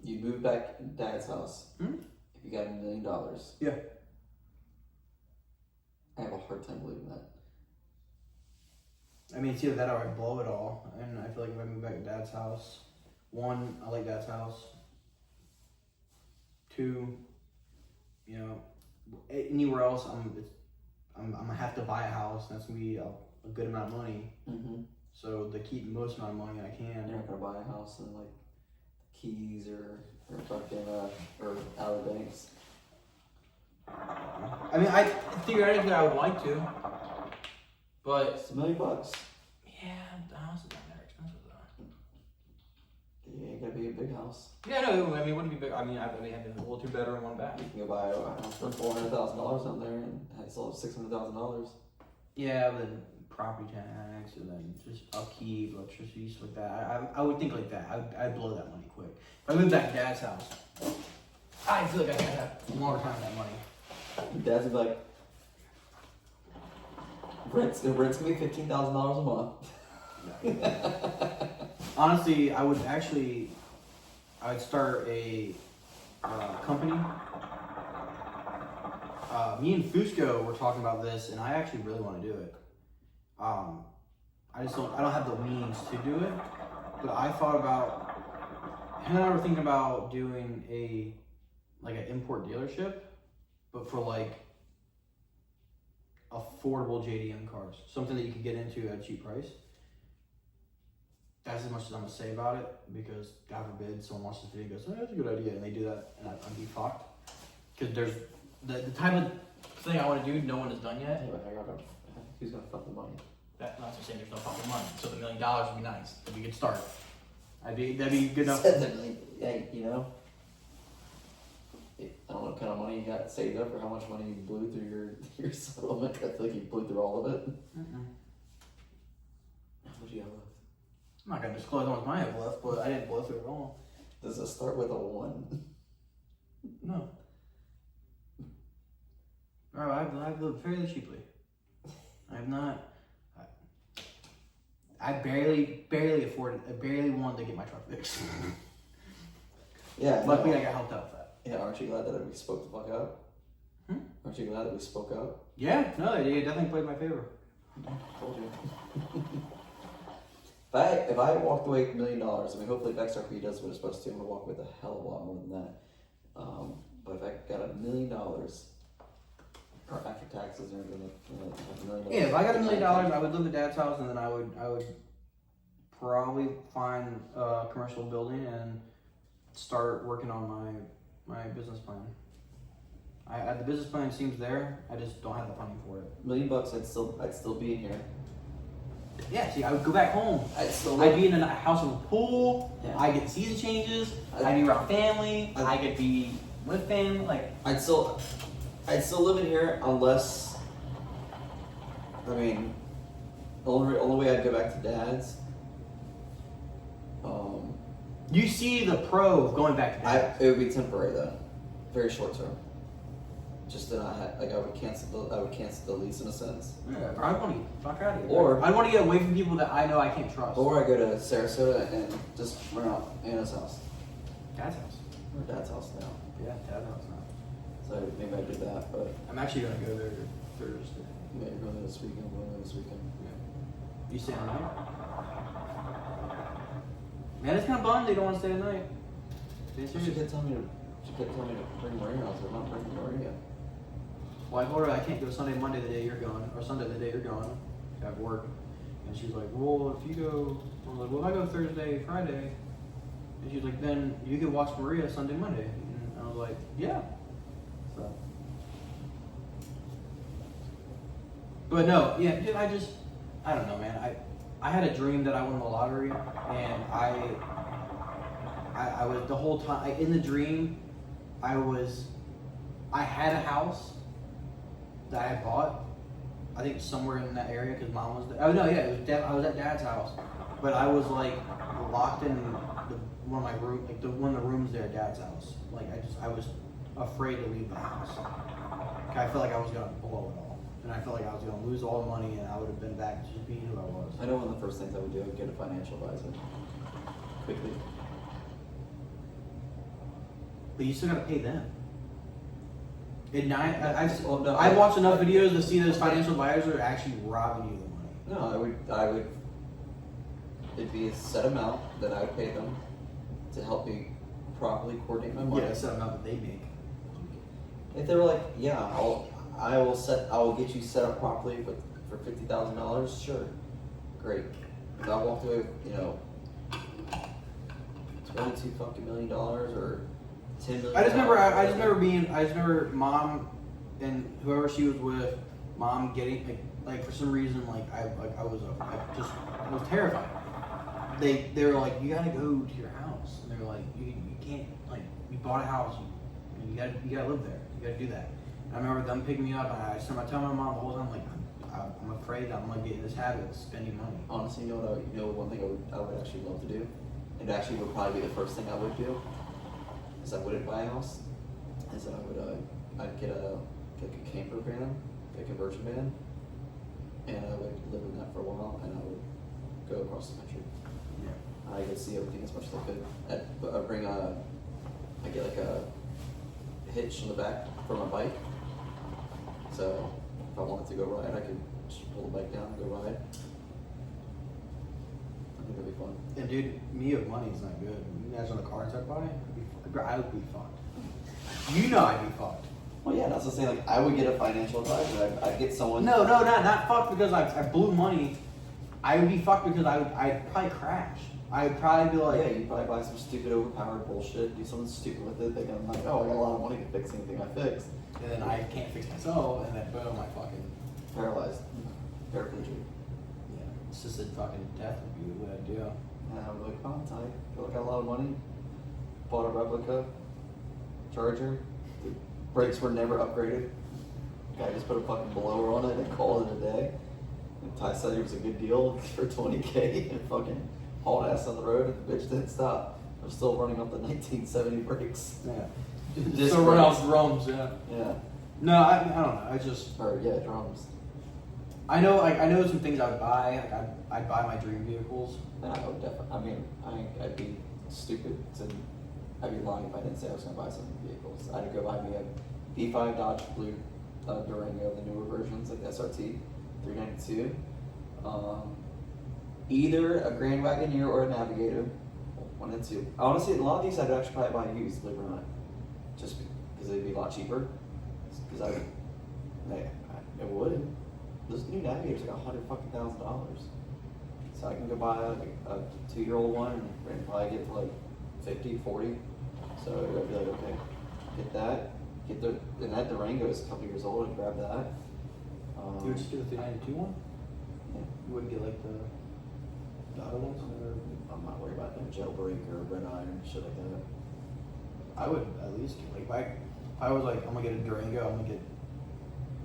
Speaker 4: You'd move back in Dad's house.
Speaker 2: Hmm?
Speaker 4: If You got $1 million.
Speaker 2: Yeah.
Speaker 4: I have a hard time believing that.
Speaker 2: I mean, it's either that or I blow it all, and I feel like if I move back to Dad's house, one, I like Dad's house. Two, you know, anywhere else, I'm gonna have to buy a house, and that's gonna be a good amount of money.
Speaker 4: Mm-hmm.
Speaker 2: So to keep the most amount of money I can.
Speaker 4: You're not gonna buy a house in like Keys or fucking or Outer Banks.
Speaker 2: I mean, theoretically I would like to, but
Speaker 4: It's $1 million.
Speaker 2: yeah, the house is not that expensive though.
Speaker 4: It ain't gonna be a big house.
Speaker 2: Yeah, no, I mean, it wouldn't be big. I mean, I have a little 2-bedroom, 1 bath.
Speaker 4: You can go buy a house for $400,000 down there and it's all $600,000.
Speaker 2: Yeah, but then property tax and then just upkeep, electricity, stuff like that. I would think like that. I'd blow that money quick. If I moved back to Dad's house, I feel like I could have a longer time with that money.
Speaker 4: Dad's gonna be like, rent's gonna be $15,000 a month.
Speaker 2: Honestly, I would start a company. Me and Fusco were talking about this, and I actually really want to do it. I don't have the means to do it, but him and I were thinking about doing an import dealership, but for like affordable JDM cars, something that you could get into at a cheap price. That's as much as I'm gonna say about it, because God forbid someone watches this video and goes, "Oh, that's a good idea," and they do that, and I'd be fucked. Because there's the type of thing I want to do, no one has done yet.
Speaker 4: Who's gonna fund the money?
Speaker 2: That's not to say there's no fucking money. So the $1 million would be nice. That'd be a good start. That'd be good enough.
Speaker 4: Hey, you know, I don't know what kind of money you got saved up or how much money you blew through your settlement. I feel like you blew through all of it. What do you have left?
Speaker 2: I'm not gonna disclose how much I have left, but I didn't blow through it all.
Speaker 4: Does it start with a 1?
Speaker 2: No. I've lived fairly cheaply. I've not. I barely afforded. I barely wanted to get my truck fixed.
Speaker 4: Yeah.
Speaker 2: Luckily,
Speaker 4: no.
Speaker 2: I got helped out with that.
Speaker 4: Yeah, aren't you glad that we spoke the fuck up? Aren't you glad that we spoke up?
Speaker 2: Yeah, no, it definitely played in my favor.
Speaker 4: Told you. If I walked away with $1 million, I mean, hopefully XRP does what it's supposed to. I'm gonna walk with a hell of a lot more than that. But if I got $1 million, or after taxes, and everything, $1 million.
Speaker 2: Yeah, if I got $1 million, I would live at Dad's house, and then I would probably find a commercial building and start working on my business plan. The business plan seems there. I just don't have the funding for it.
Speaker 4: $1 million, I'd still be in here.
Speaker 2: Yeah, see, I would go back home. I'd be in a house with a pool.
Speaker 4: Yeah.
Speaker 2: I get season changes. I'd be around family. I could be with family. Like,
Speaker 4: I'd still live in here unless, I mean, the only way I'd go back to Dad's.
Speaker 2: you see the pro of going back to Dad's.
Speaker 4: It would be temporary though, very short term. Just that I would cancel the lease in a sense.
Speaker 2: Yeah, I want to get the fuck out of here.
Speaker 4: Or
Speaker 2: I want to get away from people that I know I can't trust.
Speaker 4: Or I go to Sarasota and just rent out Anna's house.
Speaker 2: Dad's house.
Speaker 4: Or Dad's house now.
Speaker 2: Yeah, Dad's house now.
Speaker 4: So maybe I do that, but
Speaker 2: I'm actually gonna go there Thursday.
Speaker 4: yeah, you're going there this weekend, I'm going there this weekend.
Speaker 2: You staying the night? Man, it's kind of bummed they don't want to stay the night.
Speaker 4: She kept telling me to bring Maria. I was like, I'm not bringing Maria.
Speaker 2: Well, I told her I can't go Sunday, Monday the day you're gone, or Sunday the day you're gone. I have work. And she's like, well, if you go, I was like, well, if I go Thursday, Friday. And she's like, then you could watch Maria Sunday, Monday. And I was like, yeah. So. But no, yeah, dude, I don't know, man. I had a dream that I won the lottery, and I was the whole time in the dream. I had a house that I had bought. I think somewhere in that area because Mom was there. Oh no, yeah, I was at Dad's house, but I was like locked in one of my room, like one of the rooms there at Dad's house. Like I was afraid to leave the house. I felt like I was gonna blow it all. And I felt like I was going to lose all the money, and I would have been back to just being who I was.
Speaker 4: I know one of the first things I would do is get a financial advisor. Quickly.
Speaker 2: But you still got to pay them. At night,
Speaker 4: Well, no,
Speaker 2: I've watched enough videos to see those financial advisors are actually robbing you of the money.
Speaker 4: No, I would. It'd be a set amount that I would pay them to help me properly coordinate my money.
Speaker 2: Yeah, that's the amount that they make.
Speaker 4: If they were like, yeah, I will get you set up properly, but for $50,000, sure, great. If I walked away with, you know, $22 fucking million or $10 million.
Speaker 2: I just remember mom and whoever she was with, mom getting like for some reason I was terrified. They were like, you gotta go to your house, and they were like, you can't, like, you bought a house, you gotta live there, you gotta do that. And I remember them picking me up, and I tell my mom the whole time, like, I'm afraid I'm gonna get in this habit of spending money.
Speaker 4: Honestly, you know one thing I would actually love to do, and actually would probably be the first thing I would do, is I wouldn't buy a house, is I'd get a camper van, a conversion van, and I would live in that for a while, and I would go across the country.
Speaker 2: Yeah.
Speaker 4: I could see everything as much as I could. I get like a hitch on the back for my bike. So if I wanted to go ride, I could just pull the bike down and go ride. I think that'd be fun.
Speaker 2: And dude, me with money is not good. You imagine the car I buy, I would be fucked. You know I'd be fucked.
Speaker 4: Well, yeah, that's what I'm saying. Like, I would get a financial advisor. I'd get someone.
Speaker 2: No, not fucked because I blew money. I would be fucked because I'd probably crash. I would probably be like,
Speaker 4: Yeah, you'd probably buy some stupid, overpowered bullshit, do something stupid with it. I'm like, oh, I got a lot of money to fix anything I fixed.
Speaker 2: and then I can't fix myself, and then boom, I fucking,
Speaker 4: Paralyzed. Paraplegic.
Speaker 2: yeah, it's just a fucking death would be what I'd do.
Speaker 4: And I was like, oh, tight. Feel like I got a lot of money. Bought a replica charger. The brakes were never upgraded. Guy just put a fucking blower on it and called it a day. And Ty said it was a good deal for $20K and fucking hauled ass on the road and the bitch didn't stop. I'm still running off the 1970 brakes.
Speaker 2: Yeah.
Speaker 4: Disc
Speaker 2: So run
Speaker 4: brakes.
Speaker 2: off drums, yeah.
Speaker 4: Yeah.
Speaker 2: No, I don't know. I just,
Speaker 4: Or yeah, drums.
Speaker 2: I know some things I would buy. Like I'd buy my dream vehicles.
Speaker 4: And I would definitely. I mean, I'd be stupid to. I'd be lying if I didn't say I was going to buy some vehicles. I'd go buy me a B5 Dodge Blue Durango, the newer versions like the SRT 392. Either a Grand Wagoneer or a Navigator. 1 and 2. Honestly, a lot of these I'd actually probably buy used, believe it or not, just because they'd be a lot cheaper. Because it would. Those new Navigators are like $100,000. So I can go buy a 2-year-old one and probably get for like 50, 40. So I'd be like, okay, get that. And that Durango is a couple years old and grab that.
Speaker 2: You would just get the 392 one?
Speaker 4: Yeah.
Speaker 2: You wouldn't get like the other ones?
Speaker 4: I'm not worried about no jailbreak or red iron, shit like that.
Speaker 2: I would at least get, like, if I was like, I'm gonna get a Durango, I'm gonna get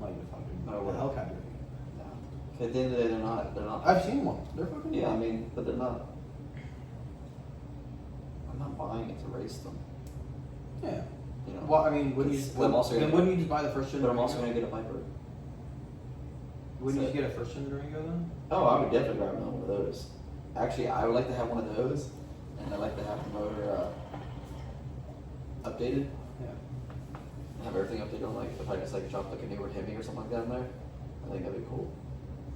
Speaker 2: like a fucking
Speaker 4: Oh,
Speaker 2: a Hellcat Durango.
Speaker 4: No. At the end of the day, they're not.
Speaker 2: I've seen one. They're fucking.
Speaker 4: Yeah, I mean, but they're not. I'm not buying it to race them.
Speaker 2: Yeah.
Speaker 4: You know.
Speaker 2: Well, I mean, wouldn't you?
Speaker 4: But I'm also
Speaker 2: then
Speaker 4: gonna-
Speaker 2: wouldn't you just buy the first gen?
Speaker 4: But I'm also
Speaker 2: Durango?
Speaker 4: gonna get a Viper.
Speaker 2: Wouldn't you
Speaker 4: So-
Speaker 2: just get a first gen Durango then?
Speaker 4: Oh, I would definitely grab another one of those. Actually, I would like to have one of those, and I'd like to have the motor updated.
Speaker 2: Yeah.
Speaker 4: Have everything updated on, like, if I just like drop like a newer Hemi or something like that in there, I think that'd be cool.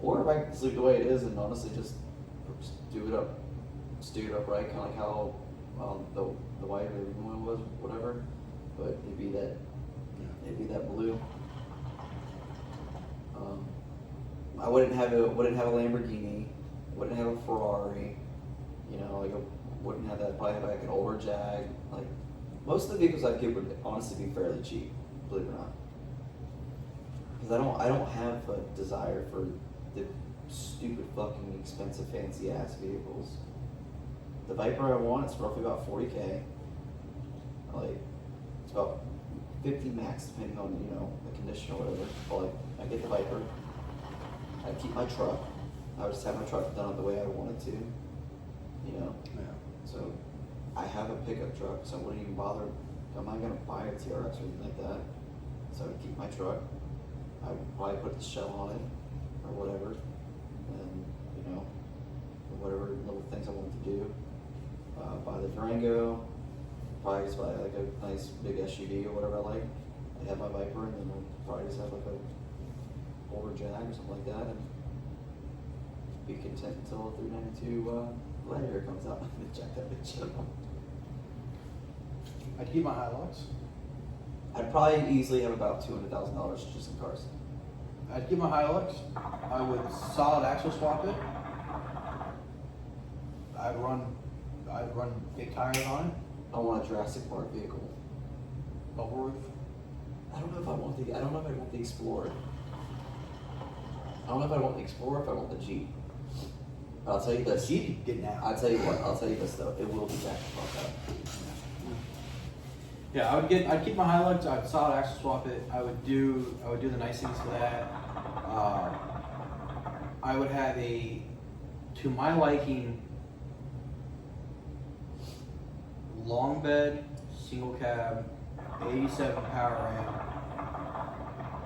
Speaker 4: Or if I could just leave it the way it is and honestly just do it up, steer it up right, kind of like how the white or the one was, whatever. But it'd be that blue. I wouldn't have a Lamborghini, wouldn't have a Ferrari, you know, like wouldn't have that. Probably have like an older Jag. Like most of the vehicles I'd get would honestly be fairly cheap, believe it or not. Because I don't have a desire for the stupid fucking expensive fancy ass vehicles. The Viper I want, it's roughly about $40K. Like it's about 50 max depending on, you know, the condition or whatever. But like I get the Viper. I'd keep my truck. I would just have my truck done the way I wanted to. You know?
Speaker 2: Yeah.
Speaker 4: So I have a pickup truck, so I wouldn't even bother. I'm not gonna buy a TRX or anything like that. So I would keep my truck. I would probably put the shell on it or whatever. And, you know, whatever little things I wanted to do. Buy the Durango. Probably just buy like a nice big SUV or whatever I like. they have my Viper, and then we'll probably just have like a older Jag or something like that, and be content until the 392 Gladiator comes out and check that bitch out.
Speaker 2: I'd keep my Hilux.
Speaker 4: I'd probably easily have about $200,000 just in cars.
Speaker 2: I'd keep my Hilux. I would solid axle swap it. I'd run big tires on it.
Speaker 4: I want a Jurassic Park vehicle.
Speaker 2: Bubble roof.
Speaker 4: I don't know if I want the Explorer. I don't know if I want the Explorer or if I want the Jeep. But I'll tell you this.
Speaker 2: Jeep getting out.
Speaker 4: I'll tell you what. I'll tell you this though. It will be jacked the fuck up.
Speaker 2: Yeah, I'd keep my Hilux. I'd solid axle swap it. I would do the nice things to that. I would have to my liking, long bed, single cab, 87 power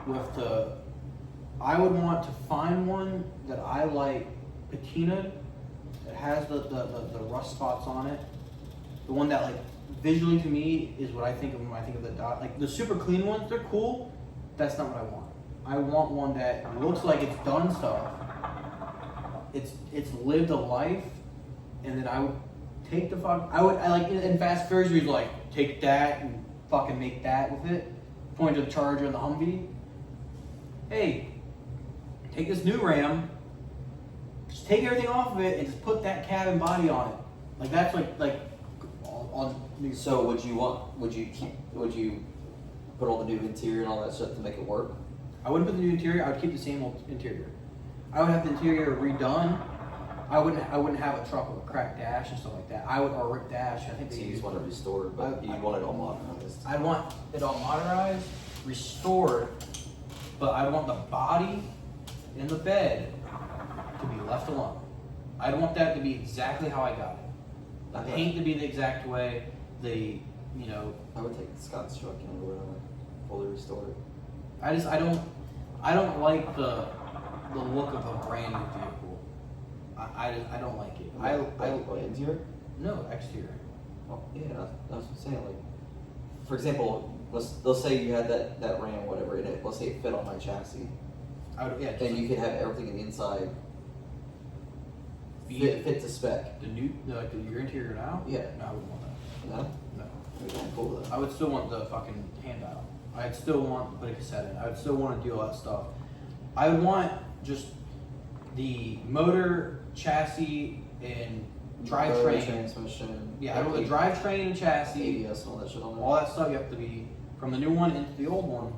Speaker 2: RAM. I would want to find one that I like patinaed, that has the rust spots on it. The one that like visually to me is what I think of when I think of the Dodge. Like the super clean ones, they're cool. That's not what I want. I want one that looks like it's done stuff. It's lived a life, and then I would take I like in Fast Furious where he's like take that and fucking make that with it. Point to the Charger and the Humvee. Hey, take this new Ram. Just take everything off of it and just put that cab and body on it. Like that's like on.
Speaker 4: So would you put all the new interior and all that stuff to make it work?
Speaker 2: I wouldn't put the new interior. I would keep the same old interior. I would have the interior redone. I wouldn't have a truck with a cracked dash and stuff like that. Or ripped dash. I think
Speaker 4: So
Speaker 2: they
Speaker 4: you
Speaker 2: use
Speaker 4: just want it restored, but you want it all modernized.
Speaker 2: I want it all modernized, restored, but I want the body and the bed to be left alone. I'd want that to be exactly how I got it. The paint to be the exact way.
Speaker 4: I would take Scott's truck and go around it, fully restore it.
Speaker 2: I don't like the look of a brand new vehicle. I don't like it.
Speaker 4: Interior?
Speaker 2: No exterior.
Speaker 4: Oh, yeah, that's what I'm saying. Like, for example, let's say you had that Ram, whatever in it. Let's say it fit on my chassis, and you could have everything in the inside fit to spec.
Speaker 2: Your interior now?
Speaker 4: Yeah.
Speaker 2: No, I wouldn't want that.
Speaker 4: No,
Speaker 2: No.
Speaker 4: okay, cool though.
Speaker 2: I would still want the fucking handout. I'd still want to put a cassette in. I would still want to do all that stuff. I would want just the motor, chassis, and drivetrain.
Speaker 4: Transmission.
Speaker 2: Yeah, I want the drivetrain and chassis.
Speaker 4: ABS and all that shit on there.
Speaker 2: All that stuff you have to be from the new one into the old one.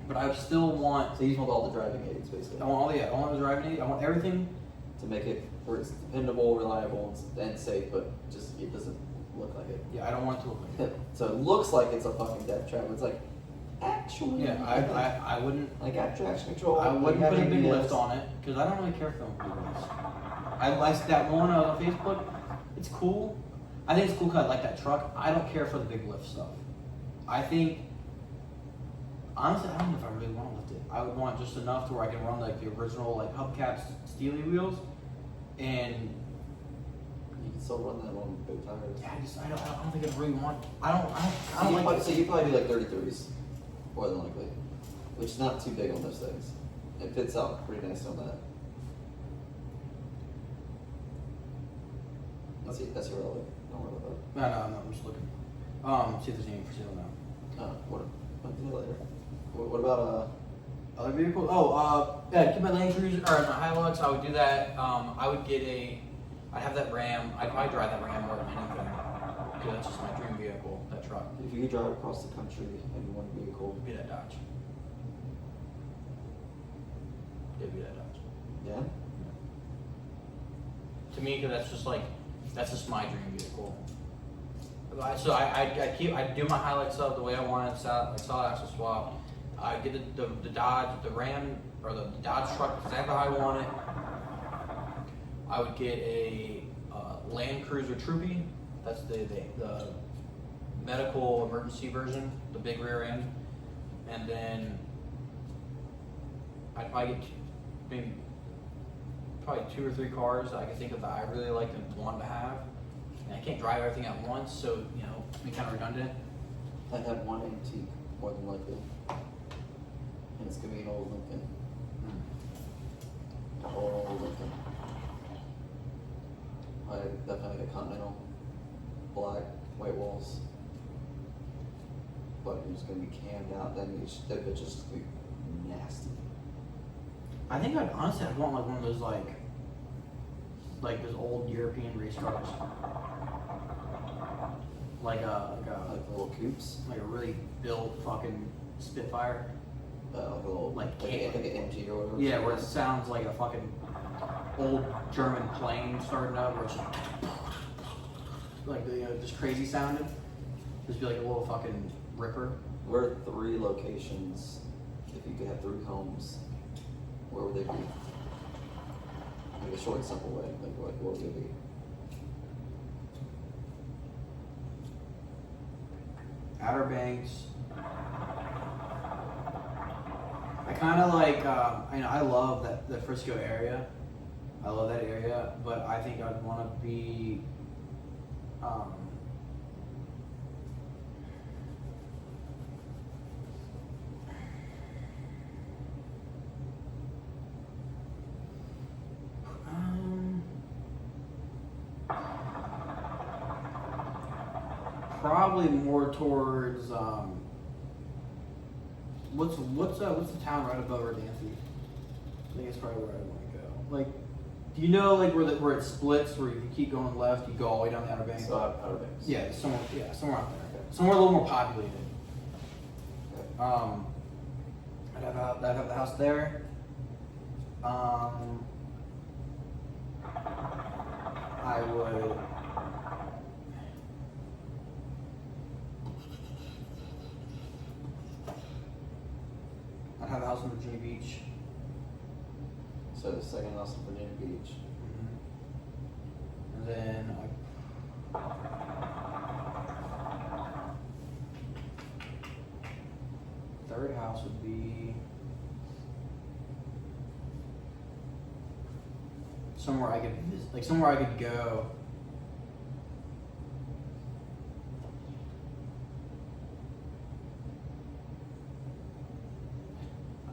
Speaker 2: But I would still want.
Speaker 4: So you just want all the driving aids, basically.
Speaker 2: I want the driving aid. I want everything.
Speaker 4: To make it where it's dependable, reliable, and safe, but just it doesn't look like it.
Speaker 2: Yeah, I don't want it to look like it.
Speaker 4: So it looks like it's a fucking death trap. It's like actually.
Speaker 2: Yeah, I wouldn't.
Speaker 4: I got traction control.
Speaker 2: I wouldn't
Speaker 4: got
Speaker 2: put a big
Speaker 4: ABS.
Speaker 2: lift on it because I don't really care for them big lifts. I like that one on Facebook. It's cool. I think it's cool because I like that truck. I don't care for the big lift stuff. I think, honestly, I don't know if I really want to lift it. I would want just enough to where I can run like the original like hubcaps, steely wheels, and
Speaker 4: You can still run that on big tires.
Speaker 2: yeah, I don't think I really want. I don't like.
Speaker 4: So you probably do like 33s, more than likely, which is not too big on those things. It fits out pretty nice on that. That's irrelevant. Don't worry about
Speaker 2: No, I'm just looking. See if there's anything for sale now.
Speaker 4: that. What do later? What about
Speaker 2: Other vehicles? Yeah, keep my Land Cruiser or my Hilux. I would do that. I'd have that Ram. I'd probably drive that Ram more than anything because that's just my dream vehicle. That truck.
Speaker 4: if you could drive across the country in one vehicle?
Speaker 2: It'd be that Dodge. It'd be that Dodge.
Speaker 4: Yeah.
Speaker 2: To me, because that's just my dream vehicle. So I'd do my Hilux up the way I want it, solid axle swap. I get the Dodge, the Ram, or the Dodge truck exactly how I want it. I would get a Land Cruiser Troopy. That's the medical emergency version, the big rear end. And then I'd probably get probably 2 or 3 cars that I can think of that I really like and want to have. And I can't drive everything at once, so be kind of redundant.
Speaker 4: I'd have one antique. more than likely. And it's gonna be an old Lincoln. An old Lincoln. Definitely a Continental. Black, white walls. But it's gonna be cammed out. That bitch is gonna be nasty.
Speaker 2: I think I'd honestly I'd want like one of those like those old European race cars. Like
Speaker 4: Like the little coupes.
Speaker 2: a really built fucking Spitfire.
Speaker 4: Like a little,
Speaker 2: Like
Speaker 4: like an MG or whatever.
Speaker 2: Yeah, where it sounds like a fucking old German plane starting up, where it's just like just crazy sounding. Just be like a little fucking ripper.
Speaker 4: Where are 3 locations, if you could have 3 homes, where would they be? Like a short and simple way, like what would they be?
Speaker 2: Outer Banks. I kind of like, I love the Frisco area. I love that area, but I think I'd want to be, probably more towards what's the town right above Verdancy? I think it's probably where I want to go. Like, do you know like where it splits, where if you keep going left, you go all the way down the Outer Banks?
Speaker 4: So Outer Banks.
Speaker 2: Yeah, somewhere out there.
Speaker 4: Okay.
Speaker 2: Somewhere a little more populated.
Speaker 4: Okay.
Speaker 2: I'd have the house there. I would. I'd have a house in Virginia Beach.
Speaker 4: So the second house in Virginia Beach.
Speaker 2: And then third house would be somewhere I could visit, like somewhere I could go.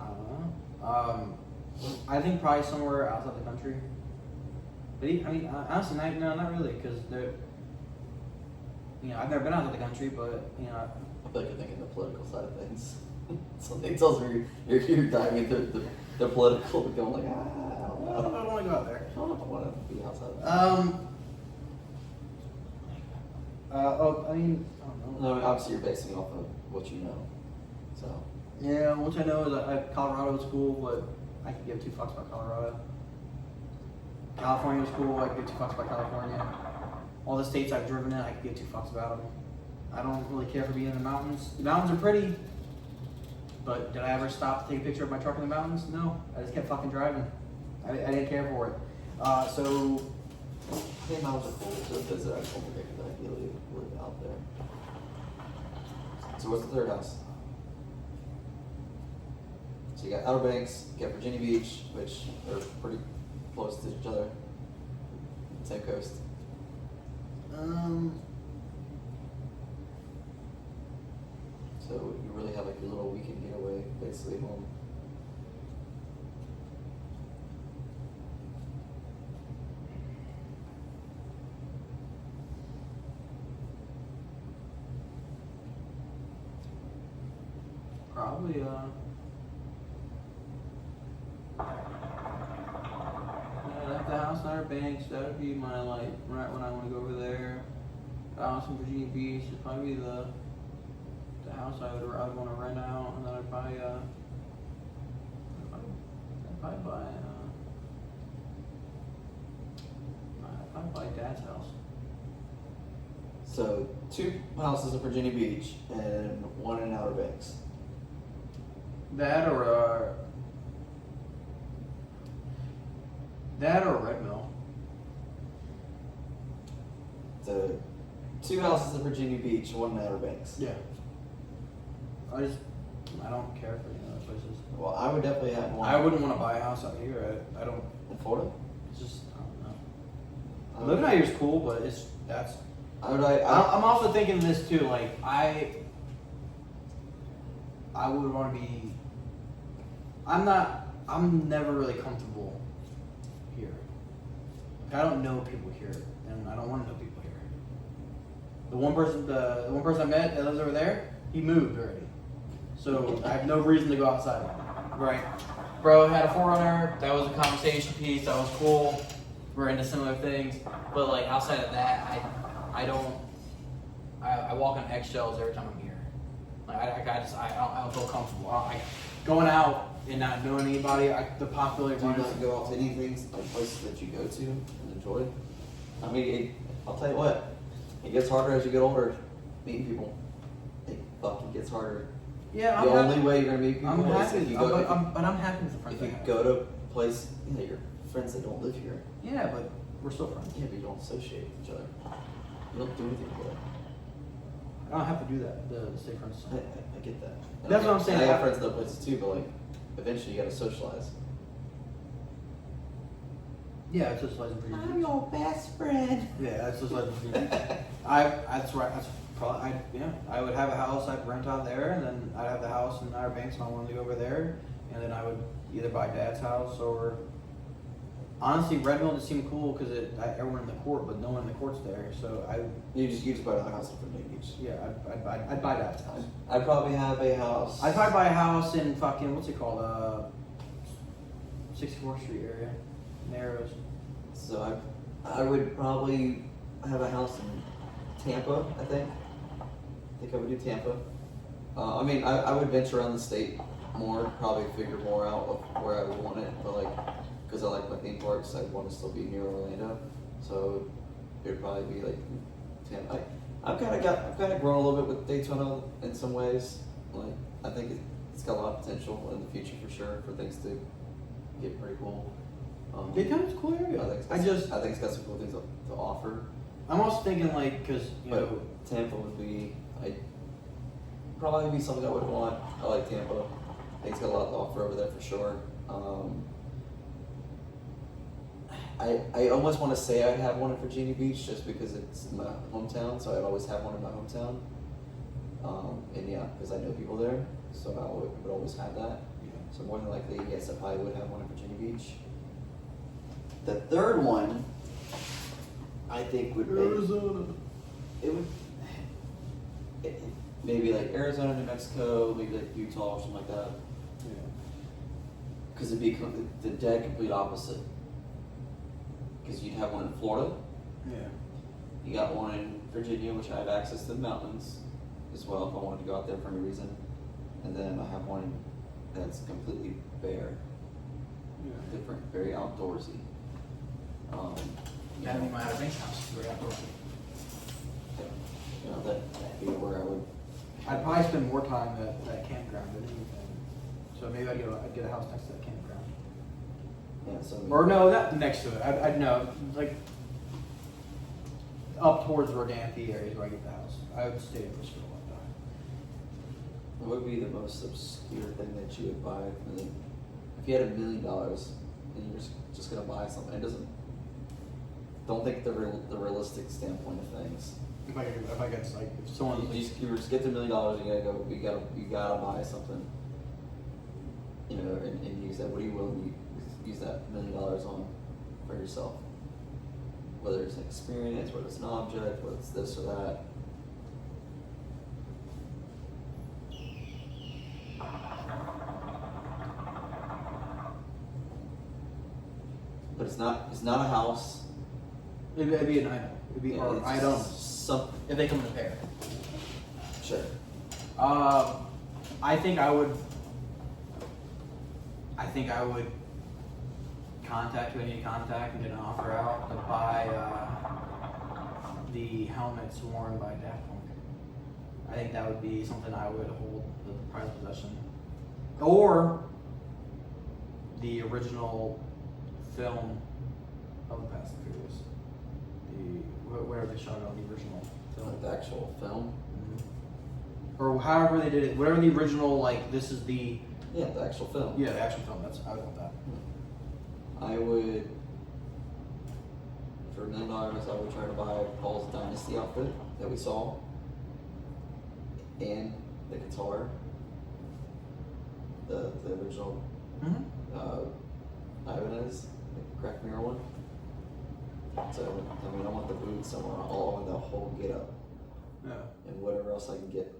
Speaker 2: I don't know. I think probably somewhere outside the country. But honestly, not really, because I've never been outside the country, but
Speaker 4: I feel like you're thinking the political side of things. Something tells me you're diving into the political, going like, I don't
Speaker 2: I
Speaker 4: know.
Speaker 2: don't want to go out there.
Speaker 4: I don't know if I want to be outside of that.
Speaker 2: I don't know.
Speaker 4: No, obviously you're basing it off of what you know. So,
Speaker 2: Yeah, which I know is Colorado was cool, but I could give 2 fucks about Colorado. California was cool, I could give 2 fucks about California. All the states I've driven in, I could give 2 fucks about them. I don't really care for being in the mountains. The mountains are pretty, but did I ever stop to take a picture of my truck in the mountains? No, I just kept fucking driving. I didn't care for it. So,
Speaker 4: hey, mountains are cool to visit. I just want to ideally live out there. So what's the third house? So you got Outer Banks, you got Virginia Beach, which are pretty close to each other. Same coast. So you really have like your little weekend getaway, basically home.
Speaker 2: probably, the house in Outer Banks, that would be my, like, right when I want to go over there. The house in Virginia Beach would probably be the house I'd want to rent out, and then I'd probably buy Dad's house.
Speaker 4: So 2 houses in Virginia Beach and 1 in Outer Banks.
Speaker 2: That or a Red Mill.
Speaker 4: So 2 houses in Virginia Beach, 1 in Outer Banks.
Speaker 2: Yeah. I don't care for any other places.
Speaker 4: Well, I would definitely have 1.
Speaker 2: I wouldn't want to buy a house out here. I don't.
Speaker 4: In Florida.
Speaker 2: It's just I don't know. Living out here is cool, but I'm also thinking this too. Like I would want to be. I'm never really comfortable here. Like, I don't know people here, and I don't want to know people here. The one person I met that lives over there, he moved already. So I have no reason to go outside. Right. Bro had a Forerunner. That was a conversation piece. That was cool. We're into similar things. But like outside of that, I don't. I walk on eggshells every time I'm here. Like I don't feel comfortable. Going out and not knowing anybody, the possibility
Speaker 4: Do you
Speaker 2: of
Speaker 4: not go out to anything, like places that you go to and enjoy? I mean, I'll tell you what, it gets harder as you get older, meeting people. It fucking gets harder.
Speaker 2: Yeah,
Speaker 4: The only way you're gonna meet people
Speaker 2: I'm
Speaker 4: is
Speaker 2: happy.
Speaker 4: if you go.
Speaker 2: But I'm happy with the friends
Speaker 4: If
Speaker 2: I
Speaker 4: you
Speaker 2: have.
Speaker 4: go to a place, your friends that don't live here.
Speaker 2: Yeah, but we're still friends.
Speaker 4: Yeah, but you don't associate with each other. You don't do anything together.
Speaker 2: I don't have to do that to stay friends.
Speaker 4: I get that. And
Speaker 2: That's what I'm saying.
Speaker 4: I have friends in other places too, but like, eventually you gotta socialize.
Speaker 2: Yeah, it's just like
Speaker 4: I'm your best friend.
Speaker 2: Yeah, that's just like that's right. That's probably I would have a house I'd rent out there, and then I'd have the house in Outer Banks, and I wanted to go over there, and then I would either buy Dad's house or honestly Redmond just seemed cool because everyone in the court, but no one in the court's there, so
Speaker 4: You just buy a house in Virginia Beach.
Speaker 2: yeah I'd buy Dad's house.
Speaker 4: I'd probably have a house.
Speaker 2: I'd probably buy a house in fucking what's it called 64th Street area, Narrows.
Speaker 4: So I would probably have a house in Tampa, I think. I think I would do Tampa. I mean, I would venture around the state more, probably figure more out of where I would want it, but like, because I like my theme parks, I'd want to still be near Orlando. So it would probably be like Tampa. I've kind of grown a little bit with Daytona in some ways. Like, I think it's got a lot of potential in the future for sure for things to get pretty cool.
Speaker 2: Daytona's a cool area.
Speaker 4: I think it's got some cool things to offer.
Speaker 2: I'm also thinking like because
Speaker 4: But Tampa would be, probably be something I would want. I like Tampa. I think it's got a lot to offer over there for sure. I almost want to say I'd have one in Virginia Beach just because it's my hometown, so I'd always have one in my hometown. And yeah, because I know people there, so I would always have that. So more than likely, yes, I probably would have one in Virginia Beach. The third one, I think would be
Speaker 2: Arizona.
Speaker 4: Maybe like Arizona, New Mexico, maybe like Utah or something like that.
Speaker 2: Yeah.
Speaker 4: Because it'd be the dead complete opposite. Because you'd have one in Florida,
Speaker 2: Yeah.
Speaker 4: you got one in Virginia, which I have access to the mountains as well if I wanted to go out there for any reason. And then I have one that's completely bare, different, very outdoorsy.
Speaker 2: That'd be my Outer Banks house. Very outdoorsy.
Speaker 4: You know, that'd be where I would.
Speaker 2: I'd probably spend more time at that campground than anything. So maybe I'd get a house next to that campground.
Speaker 4: Yeah, so
Speaker 2: Or no, not next to it. I'd know, like up towards Rodanthe areas where I get the house. I would stay in Bristol a long time.
Speaker 4: what would be the most obscure thing that you would buy? And then, if you had $1 million and you're just gonna buy something, it doesn't. Don't think the realistic standpoint of things.
Speaker 2: If I could, like, if someone
Speaker 4: You just get the $1 million, you gotta buy something. You know, and use that. What are you willing to use that $1 million on for yourself? Whether it's an experience, whether it's an object, whether it's this or that. But it's not a house.
Speaker 2: it'd be an item. It'd be or
Speaker 4: It's
Speaker 2: items
Speaker 4: something.
Speaker 2: if they come in a pair.
Speaker 4: Sure.
Speaker 2: I think I would contact who I need to contact and get an offer out to buy the helmets worn by Daft Punk. I think that would be something I would hold the prized possession. Or the original film of the Fast and Furious. Whatever they shot on the original film.
Speaker 4: Like the actual film.
Speaker 2: Or however they did it, whatever the original, like, this is the...
Speaker 4: Yeah, the actual film.
Speaker 2: Yeah, the actual film, I would want that.
Speaker 4: I would, for $1 million, I would try to buy Paul's Dynasty outfit that we saw, and the guitar, the original Ibanez, the crack mirror one. So I mean, I want the boots. I want the whole get up.
Speaker 2: Yeah.
Speaker 4: And whatever else I can get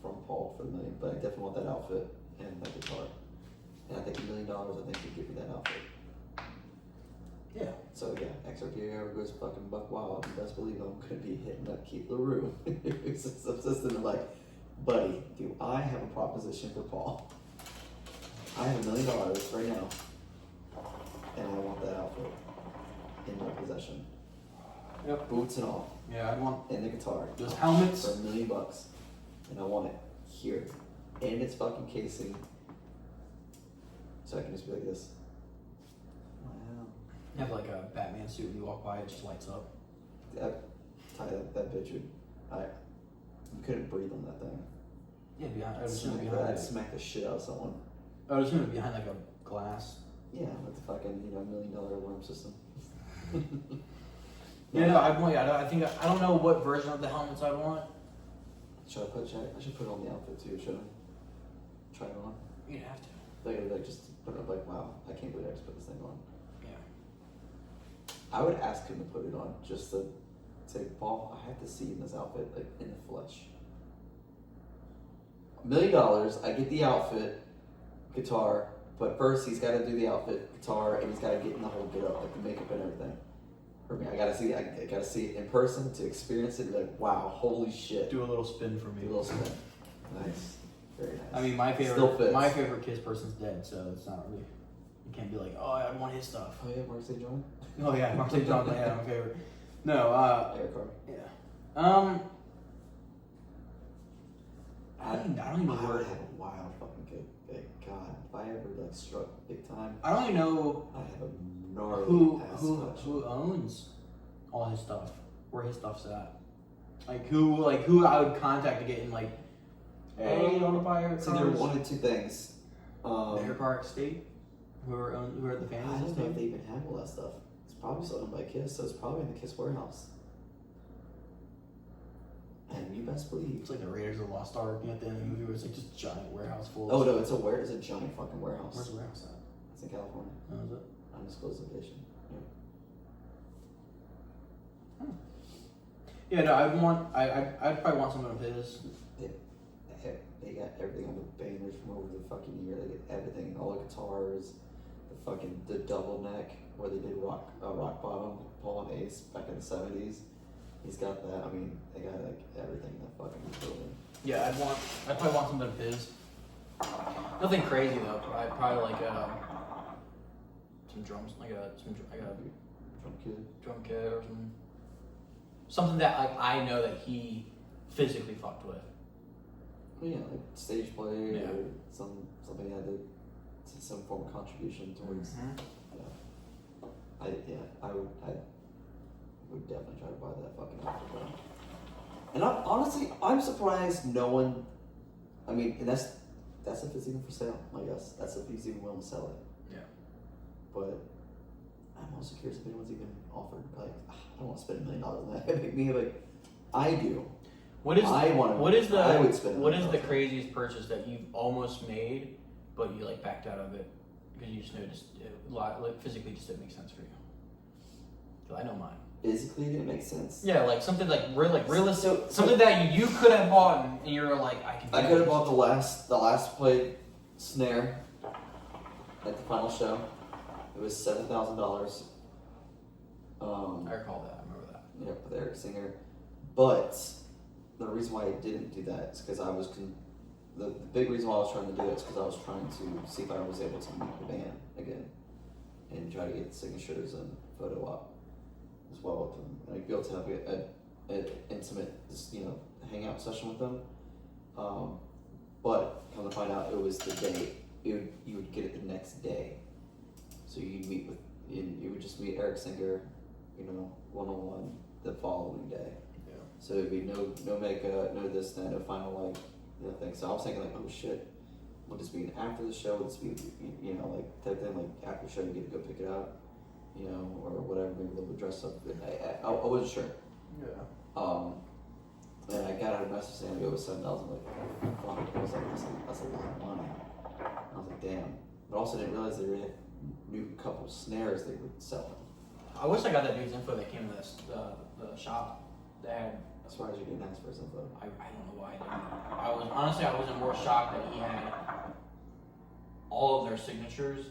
Speaker 4: from Paul for the million. But I definitely want that outfit and that guitar. And I think $1 million, I think, could give me that outfit.
Speaker 2: Yeah.
Speaker 4: So yeah, XRP ever goes fucking buck wild, you best believe I'm gonna be hitting up Keith LaRue. It's just assistant like, buddy, do I have a proposition for Paul? I have $1 million right now, and I want that outfit in my possession.
Speaker 2: Yep.
Speaker 4: Boots and all,
Speaker 2: Yeah, I'd want
Speaker 4: and the guitar
Speaker 2: those
Speaker 4: for
Speaker 2: helmets.
Speaker 4: $1 million, and I want it here, and its fucking casing, so I can just be like this. Wow.
Speaker 2: You have like a Batman suit when you walk by, it just lights up.
Speaker 4: That bitch would, you couldn't breathe on that thing.
Speaker 2: Yeah, behind. I would assume behind.
Speaker 4: I'd smack the shit out of someone.
Speaker 2: I would assume it'd be behind like a glass.
Speaker 4: Yeah, with the fucking $1 million alarm system.
Speaker 2: Yeah, no, I'd want. Yeah, I think I don't know what version of the helmets I'd want.
Speaker 4: Should I should put it on the outfit too, should I? Try it on.
Speaker 2: You'd have to.
Speaker 4: Like just put it up like, wow, I can't believe I just put this thing on.
Speaker 2: Yeah.
Speaker 4: I would ask him to put it on just to say, Paul, I have to see you in this outfit, like in the flesh. $1 million, I get the outfit, guitar, but first he's got to do the outfit, guitar, and he's got to get in the whole get up, like the makeup and everything. For me, I gotta see it in person to experience it. Be like, wow, holy shit!
Speaker 2: Do a little spin for me.
Speaker 4: Do a little spin. Nice, very nice.
Speaker 2: I mean, my
Speaker 4: Still fits.
Speaker 2: favorite Kiss person's dead, so it's not really. You can't be like, oh, I want his stuff.
Speaker 4: Oh yeah, Mark St. John.
Speaker 2: Oh yeah, Mark St. John. Yeah, my favorite. No,
Speaker 4: Eric Carr.
Speaker 2: yeah. I don't even know
Speaker 4: I
Speaker 2: where.
Speaker 4: would have a wild fucking good. God, if I ever like struck big time,
Speaker 2: I don't even know
Speaker 4: I have a gnarly ass clutch.
Speaker 2: who owns all his stuff, where his stuff's at. Like who I would contact to get in like, hey, you want to buy your
Speaker 4: So there are
Speaker 2: cars?
Speaker 4: one of two things.
Speaker 2: The Air Park Estate, who are the
Speaker 4: I
Speaker 2: families.
Speaker 4: don't know if they even have all that stuff. It's probably sold by Kiss, so it's probably in the Kiss warehouse. And you best believe.
Speaker 2: It's like the Raiders of the Lost Ark at the end of the movie, where it's like just a giant warehouse full.
Speaker 4: Oh
Speaker 2: of
Speaker 4: no, it's a giant fucking warehouse.
Speaker 2: Where's the warehouse at?
Speaker 4: It's in California.
Speaker 2: Oh, is it?
Speaker 4: Undisclosed location.
Speaker 2: Yeah, no, I'd probably want some of his.
Speaker 4: They got everything on the banners from over the fucking year. They get everything, all the guitars, the double neck where they did rock bottom, Paul and Ace back in the 70s. He's got that. I mean, they got like everything in that fucking building.
Speaker 2: Yeah, I'd probably want something of his. Nothing crazy though. I'd probably like some drums, like a
Speaker 4: Drum kid.
Speaker 2: drum kit or something that like I know that he physically fucked with.
Speaker 4: Well, yeah, like stage play
Speaker 2: Yeah.
Speaker 4: or something that did some form of contribution towards. I would definitely try to buy that fucking outfit, bro. And honestly, I'm surprised no one. I mean, and that's if it's even for sale. I guess that's if he's even willing to sell it.
Speaker 2: Yeah.
Speaker 4: But I'm also curious if anyone's even offered. Like, I don't want to spend $1 million on that. It make me like, I do.
Speaker 2: What is
Speaker 4: I
Speaker 2: what is the
Speaker 4: I would spend
Speaker 2: what is
Speaker 4: $1
Speaker 2: the
Speaker 4: million.
Speaker 2: craziest purchase that you've almost made, but you like backed out of it because you just noticed it physically just didn't make sense for you? 'Cause I know mine.
Speaker 4: Physically, it didn't make sense.
Speaker 2: Yeah, like something like realistic,
Speaker 4: So-
Speaker 2: something that you could have bought and you're like, I can.
Speaker 4: I could have bought the last plate snare at the final show. It was $7,000.
Speaker 2: I recall that. I remember that.
Speaker 4: Yep, with Eric Singer. But the reason why I didn't do that is because I was the big reason why I was trying to do it is because I was trying to see if I was able to meet the band again and try to get signatures and photo op as well with them, and I'd be able to have an intimate, hangout session with them. But come to find out, it was the day you would get it the next day. So you would just meet Eric Singer, one-on-one the following day.
Speaker 2: Yeah.
Speaker 4: So it'd be no makeup, no this, that, no final thing. So I was thinking like, oh shit, will this be after the show? Will this be like type thing, like after the show you get to go pick it up, or whatever, maybe a little bit dressed up. I wasn't sure.
Speaker 2: Yeah.
Speaker 4: And I got out a message saying it was $7,000. Like, fuck. I was like, that's a lot of money. I was like, damn. But also didn't realize they had new couple snares they were selling.
Speaker 2: I wish I got that dude's info that came to this the shop. That had,
Speaker 4: As far as you didn't ask for his info.
Speaker 2: I don't know why I didn't. I was honestly I wasn't more shocked that he had all of their signatures,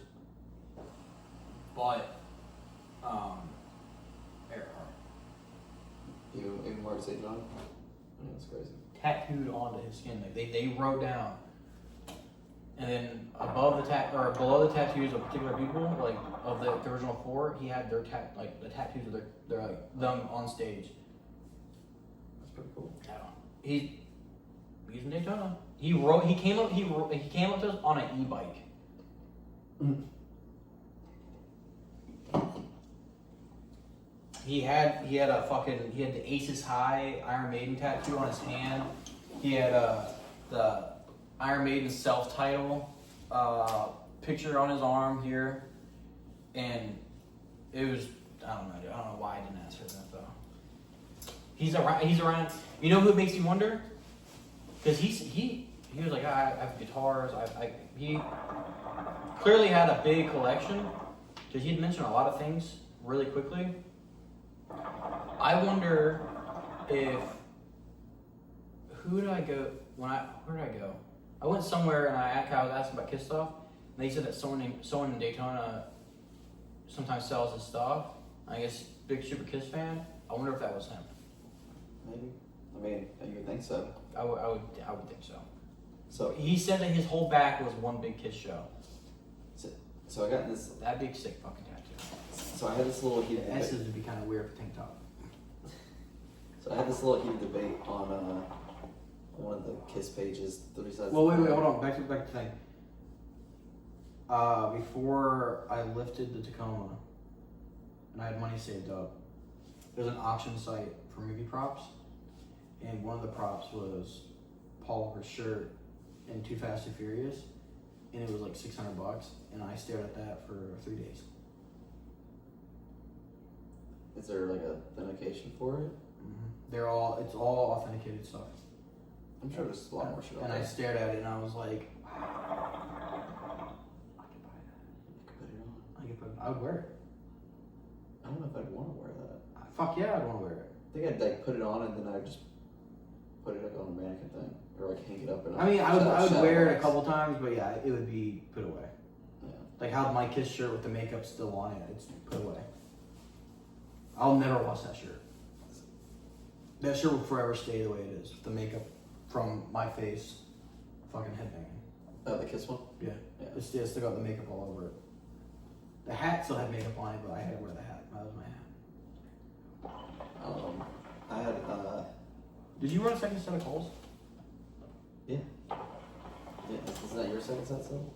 Speaker 2: but Eric Hart
Speaker 4: You even more to say John? Yeah, that's crazy.
Speaker 2: tattooed onto his skin. Like they wrote down, and then above the or below the tattoos of particular people, like of the original four, he had their like the tattoos of their like them on stage.
Speaker 4: That's pretty cool.
Speaker 2: Yeah. He's in Daytona. He came up to us on an e-bike. He had the Aces High Iron Maiden tattoo on his hand. He had the Iron Maiden self-title picture on his arm here, and it was I don't know why I didn't ask for that though. He's around. You know who makes me wonder? Because he was like, I have guitars. He clearly had a big collection because he'd mentioned a lot of things really quickly. I wonder if where did I go? I went somewhere and I was asking about Kiss stuff, and they said that someone in Daytona sometimes sells his stuff. I guess big super Kiss fan. I wonder if that was him.
Speaker 4: Maybe. I mean, you would think so.
Speaker 2: I would think so.
Speaker 4: So
Speaker 2: He said that his whole back was one big Kiss show.
Speaker 4: So I got this.
Speaker 2: That big sick fucking tattoo.
Speaker 4: So I had this little heated
Speaker 2: S's
Speaker 4: debate.
Speaker 2: would be kind of weird for tank top.
Speaker 4: So I had this little heated debate on one of the Kiss pages. 3 sides.
Speaker 2: Well, wait, hold on. Back to the thing. Before I lifted the Tacoma, and I had money saved up, there's an auction site for movie props, and one of the props was Paul Walker's shirt in Too Fast and Furious, and it was like $600, and I stared at that for 3 days.
Speaker 4: Is there like a authentication for it?
Speaker 2: It's all authenticated stuff.
Speaker 4: I'm sure there's a lot more shit.
Speaker 2: And I stared at it, and I was like, I could buy
Speaker 4: You could put it on.
Speaker 2: that. I would wear it.
Speaker 4: I don't know if I'd want to wear that.
Speaker 2: Fuck yeah, I'd want to wear it.
Speaker 4: I think I'd like put it on and then I'd just put it like on a mannequin thing, or like hang it up. And
Speaker 2: I mean, I would wear it a couple times, but yeah, it would be put away.
Speaker 4: Yeah.
Speaker 2: Like how my Kiss shirt with the makeup still on it, it's put away. I'll never wash that shirt. That shirt will forever stay the way it is. The makeup from my face, fucking headbanging.
Speaker 4: The Kiss one.
Speaker 2: Yeah,
Speaker 4: Yeah.
Speaker 2: it's still got the makeup all over it. The hat still had makeup on it, but I had to wear the hat. That was my hat.
Speaker 4: I had
Speaker 2: Did you run a second set of Coles?
Speaker 4: yeah. Isn't that your second set still?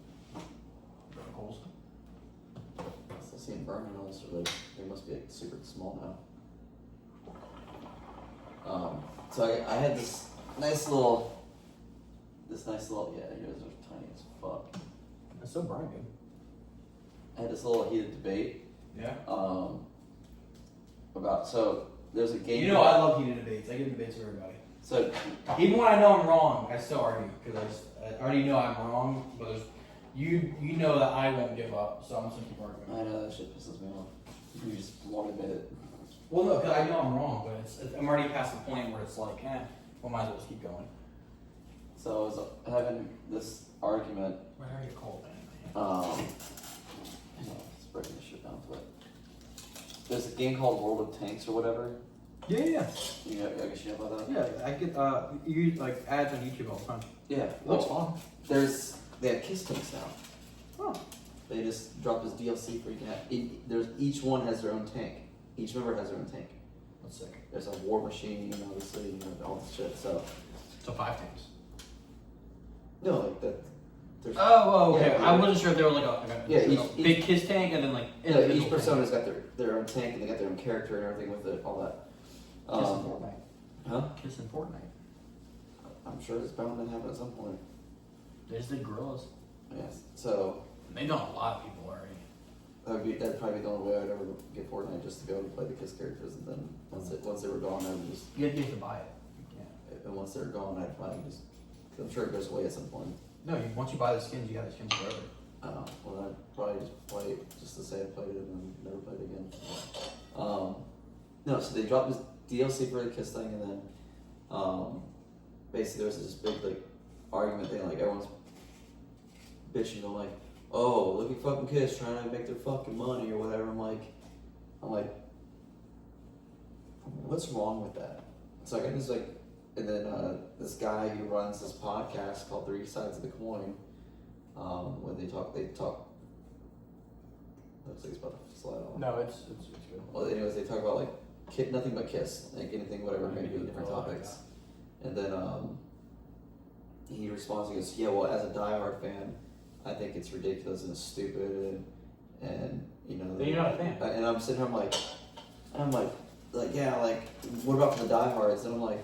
Speaker 2: Coles.
Speaker 4: I still see them burning on this. Like they must be like super small now. So I had this nice little yeah, yours are tiny as fuck.
Speaker 2: It's still burning good.
Speaker 4: I had this little heated debate
Speaker 2: Yeah.
Speaker 4: about so there's a game.
Speaker 2: You know I love heated debates. I get debates with everybody.
Speaker 4: So
Speaker 2: Even when I know I'm wrong, I still argue because I already know I'm wrong. But you know that I won't give up, so I'm just gonna keep arguing.
Speaker 4: I know that shit pisses me off. You just won't admit it.
Speaker 2: Well, no, because I know I'm wrong, but I'm already past the point where it's like, well, might as well just keep going.
Speaker 4: So I was having this argument.
Speaker 2: What are you called, man?
Speaker 4: Hang on, let's breaking this shit down to it. There's a game called World of Tanks or whatever.
Speaker 2: Yeah.
Speaker 4: I guess you know about that.
Speaker 2: Yeah, I get you like ads on YouTube all the time.
Speaker 4: Yeah,
Speaker 2: Looks fun.
Speaker 4: They have Kiss tanks now.
Speaker 2: Oh.
Speaker 4: They just dropped this DLC for you can have. Each one has their own tank. Each member has their own tank.
Speaker 2: That's sick.
Speaker 4: There's a war machine, obviously, all this shit. So
Speaker 2: So 5 tanks.
Speaker 4: no, like that. There's,
Speaker 2: Oh, okay.
Speaker 4: Yeah,
Speaker 2: I wasn't sure if there was like a
Speaker 4: Yeah,
Speaker 2: big Kiss tank and then like
Speaker 4: each
Speaker 2: individual
Speaker 4: persona's got their own tank and they got their own character and everything with it, all that.
Speaker 2: tanks. Kiss and Fortnite.
Speaker 4: Huh?
Speaker 2: Kiss and Fortnite.
Speaker 4: I'm sure it's bound to happen at some point.
Speaker 2: There's the gorillas.
Speaker 4: Yes. So
Speaker 2: They've done a lot of people already.
Speaker 4: that'd probably be the only way I'd ever get Fortnite, just to be able to play the Kiss characters, and then once they were gone, I would just.
Speaker 2: You have to buy it. Yeah.
Speaker 4: And once they're gone, I'd probably just. Cause I'm sure it goes away at some point.
Speaker 2: No, once you buy the skins, you got the skins forever.
Speaker 4: Oh, well, I'd probably just play it just to say I played it and then never played it again. No, so they dropped this DLC for the Kiss thing, and then basically there was this big like argument thing, like everyone's bitching, they're like, oh, look at fucking Kiss trying to make their fucking money or whatever. I'm like, what's wrong with that? So I got this like, and then this guy who runs this podcast called Three Sides of the Coin. When they talk. Looks like it's about to slide on.
Speaker 2: No, it's good.
Speaker 4: Well, anyways, they talk about like nothing but Kiss, like anything, whatever, maybe different topics. And then he responds. He goes, "Yeah, well, as a diehard fan, I think it's ridiculous and it's stupid, and you know."
Speaker 2: Then you're not a fan.
Speaker 4: And I'm sitting here, I'm like, yeah, like, what about for the diehards? And I'm like,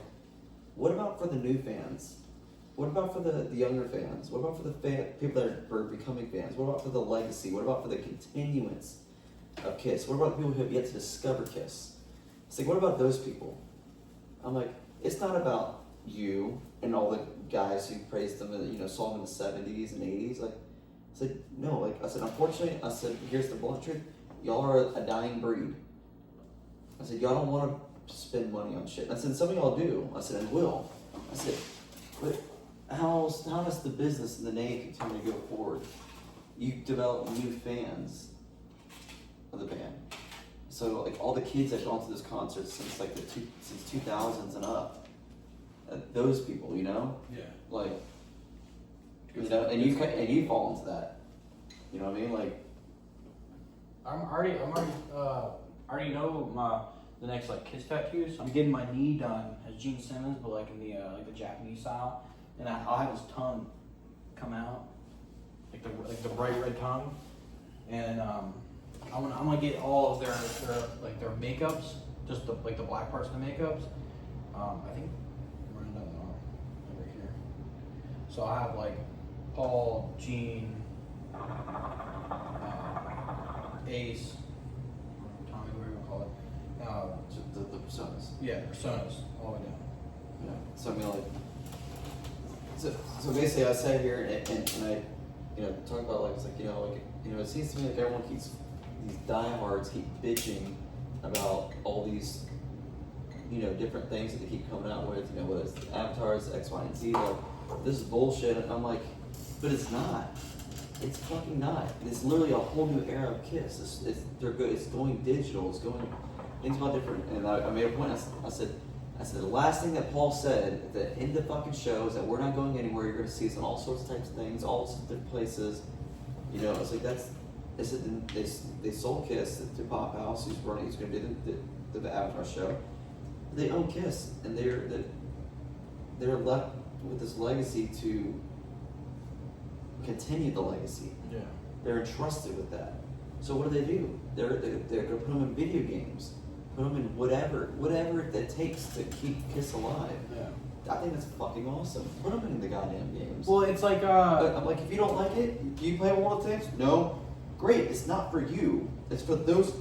Speaker 4: what about for the new fans? What about for the younger fans? What about for the people that are becoming fans? What about for the legacy? What about for the continuance of Kiss? What about the people who have yet to discover Kiss? It's like, what about those people? I'm like, it's not about you and all the guys who praised them and, you know, saw them in the 70s and 80s. Like, I said, no, like, I said, unfortunately, I said, here's the blunt truth. Y'all are a dying breed. I said, y'all don't want to spend money on shit. I said, some of y'all do. I said, and will. I said, but how does the business and the name continue to go forward? You develop new fans of the band. So like all the kids that have gone to this concert since like since 2000s and up, those people, you know,
Speaker 2: Yeah.
Speaker 4: like, you know, and you fall into that. You know what I mean? Like,
Speaker 2: I already know the next like Kiss tattoos. I'm getting my knee done as Gene Simmons, but like in the Japanese style, and I'll have his tongue come out, like the bright red tongue, and I'm gonna get all of their makeups, just the black parts of the makeups. I think I'm running down the arm over here. So I have like Paul, Gene, Ace, Tommy, whatever you call it.
Speaker 4: so the personas.
Speaker 2: Yeah, personas all the way down.
Speaker 4: Yeah. So I mean, like, so basically, I sat here and I, you know, talk about like, it's like, you know, it seems to me like everyone keeps, these diehards keep bitching about all these, you know, different things that they keep coming out with, you know, whether it's the avatars, X, Y, and Z, like, this is bullshit. And I'm like, but it's not. It's fucking not. It's literally a whole new era of Kiss. They're good. It's going digital. It's going, things about different. And I made a point. I said, the last thing that Paul said at the end of the fucking show is that we're not going anywhere. You're going to see us in all sorts of types of things, all sorts of different places. You know, it's like they said they sold Kiss to Pop House, who's going to do the Avatar show. They own Kiss, and they're left with this legacy to continue the legacy.
Speaker 2: Yeah.
Speaker 4: They're entrusted with that. So what do? They're going to put them in video games, put them in whatever it takes to keep Kiss alive.
Speaker 2: Yeah.
Speaker 4: I think that's fucking awesome. Put them in the goddamn games.
Speaker 2: Well, it's like
Speaker 4: But I'm like, if you don't like it, do you play World of Tanks? No. Great. It's not for you. It's for those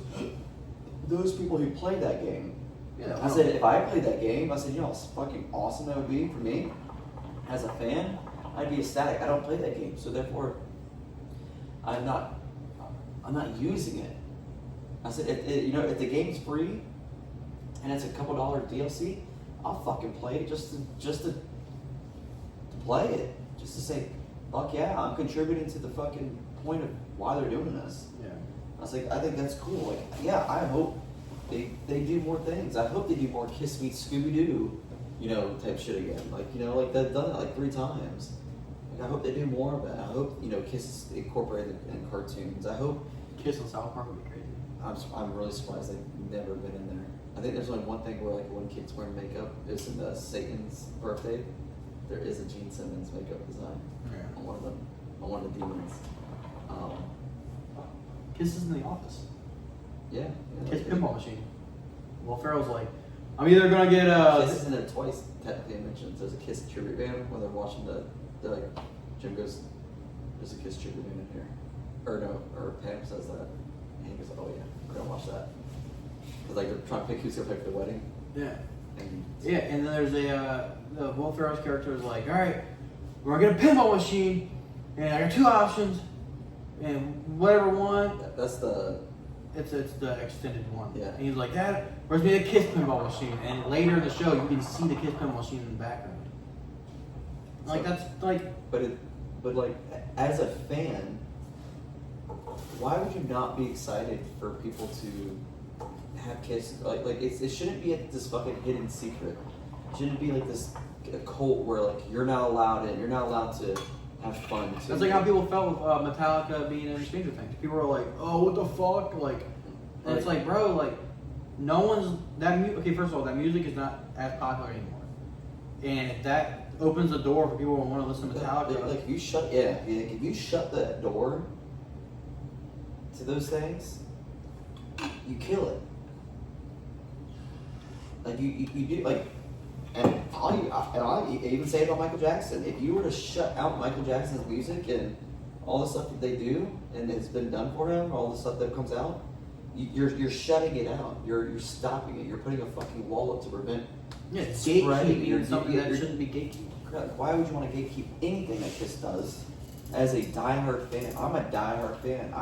Speaker 4: people who play that game.
Speaker 2: Yeah,
Speaker 4: I said, if I played that game, I said, you know how fucking awesome that would be for me as a fan. I'd be ecstatic. I don't play that game, so therefore, I'm not using it. I said, if the game's free and it's a couple $1 DLC, I'll fucking play it just to play it, just to say, fuck yeah, I'm contributing to the fucking point of why they're doing this.
Speaker 2: Yeah.
Speaker 4: I was like, I think that's cool. Like, yeah, I hope they do more things. I hope they do more Kiss Meets Scooby-Doo, you know, type shit again. Like, you know, like they've done it like 3 times. Like, I hope they do more of that. I hope, you know, Kiss is incorporated in cartoons. I hope
Speaker 2: Kiss and South Park would be crazy.
Speaker 4: I'm really surprised they've never been in there. I think there's only one thing where like one kid's wearing makeup is in the Satan's birthday. There is a Gene Simmons makeup design
Speaker 2: Yeah.
Speaker 4: on one of the demons.
Speaker 2: Kiss is in the office.
Speaker 4: Yeah.
Speaker 2: Kiss pinball machine. Will Ferrell's like, I'm either gonna get
Speaker 4: Kiss is in there twice. Technically, mentioned there's a Kiss tribute band where they're watching they're like, Jim goes, there's a Kiss tribute band in here, or no, or Pam says that, and he goes, oh yeah, we're gonna watch that, because like they're trying to pick who's gonna play for the wedding.
Speaker 2: Yeah.
Speaker 4: And
Speaker 2: Yeah, and then there's the Will Ferrell's character is like, all right, we're gonna get a pinball machine, and I got 2 options, and whatever one,
Speaker 4: That's the
Speaker 2: it's the extended one.
Speaker 4: Yeah.
Speaker 2: And he's like, Dad, where's me the Kiss pinball machine? And later in the show, you can see the Kiss pinball machine in the background. Like
Speaker 4: So-
Speaker 2: that's like,
Speaker 4: but like as a fan, why would you not be excited for people to have Kiss? Like it shouldn't be this fucking hidden secret. It shouldn't be like this a cult where like you're not allowed in. You're not allowed to have fun.
Speaker 2: that's like how people felt with Metallica being in Stranger Things. People were like, oh, what the fuck? Like, and it's like, bro, like, no one's okay. First of all, that music is not as popular anymore, and if that opens the door for people who want to listen to Metallica,
Speaker 4: Like if you shut if you shut that door to those things, you kill it. Like you do like, and I'll even say it about Michael Jackson. If you were to shut out Michael Jackson's music and all the stuff that they do and it's been done for him, all the stuff that comes out, you're shutting it out. You're stopping it. You're putting a fucking wall up to prevent.
Speaker 2: yeah, it's
Speaker 4: spreading.
Speaker 2: gatekeeping something that shouldn't be gatekeeping.
Speaker 4: Why would you want to gatekeep anything that Kiss does? As a diehard fan, I'm a diehard fan.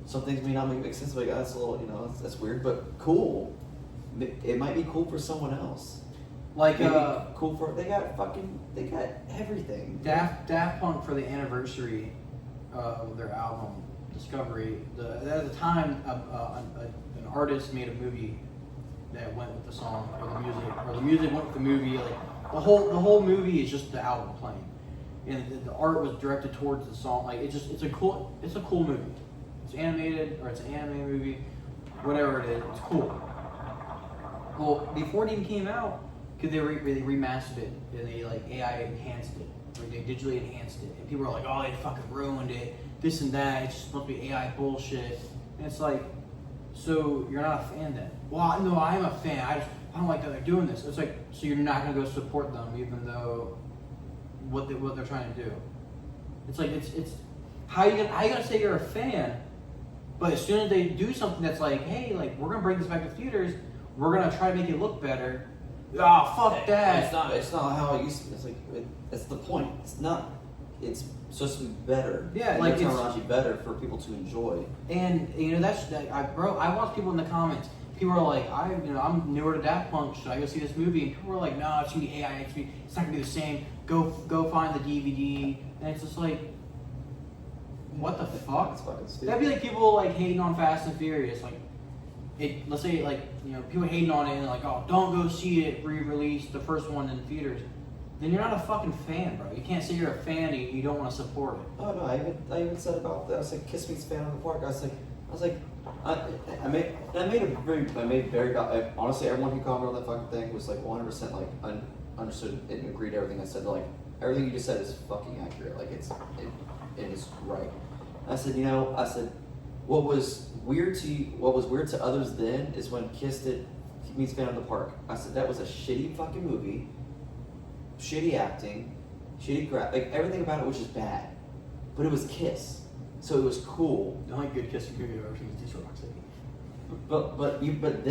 Speaker 4: Some things may not make sense, but that's a little, that's weird, but cool. It might be cool for someone else.
Speaker 2: Like
Speaker 4: Maybe cool for they got everything.
Speaker 2: Daft Punk for the anniversary of their album Discovery. At the time, an artist made a movie that went with the song or the music went with the movie. Like the whole movie is just the album playing, and the art was directed towards the song. Like it's a cool movie. It's animated or it's an anime movie, whatever it is. It's cool. Well, before it even came out, because they remastered it and they like AI enhanced it, or they digitally enhanced it, and people were like, "Oh, they fucking ruined it, this and that. It's just supposed to be AI bullshit." And it's like, so you're not a fan then? Well, no, I am a fan. I don't like that they're doing this. It's like, so you're not gonna go support them even though what they're trying to do. It's like it's how you gonna say you're a fan, but as soon as they do something that's like, hey, like we're gonna bring this back to theaters, we're gonna try to make it look better. Oh, fuck that.
Speaker 4: It's not how it used to be. It's like that's the point. It's not. It's supposed to be better.
Speaker 2: Yeah,
Speaker 4: and
Speaker 2: like
Speaker 4: it's
Speaker 2: it's
Speaker 4: technology better for people to enjoy.
Speaker 2: And I watch people in the comments. People are like, I'm newer to Daft Punk. Should I go see this movie? And people are like, no, it's gonna be AI. It's not gonna be the same. Go find the DVD. And it's just like, what the fuck?
Speaker 4: It's fucking stupid.
Speaker 2: That'd be like people like hating on Fast and Furious. Like, let's say like people hating on it and they're like, oh, don't go see it re-release the first one in theaters. Then you're not a fucking fan, bro. You can't say you're a fan and you don't want to support it.
Speaker 4: Oh no, I even said about that. I was like, Kiss Me's fan on the park. I made very honestly, everyone who commented on that fucking thing was like 100% like understood and agreed to everything I said. Like everything you just said is fucking accurate. Like it is right. I said, what was weird to others then is when Kiss did Me's Fan on the Park. I said that was a shitty fucking movie, shitty acting, shitty like everything about it was just bad. But it was Kiss, so it was cool.
Speaker 2: The only good Kiss movie I've ever seen is Detroit Rock City.
Speaker 4: But even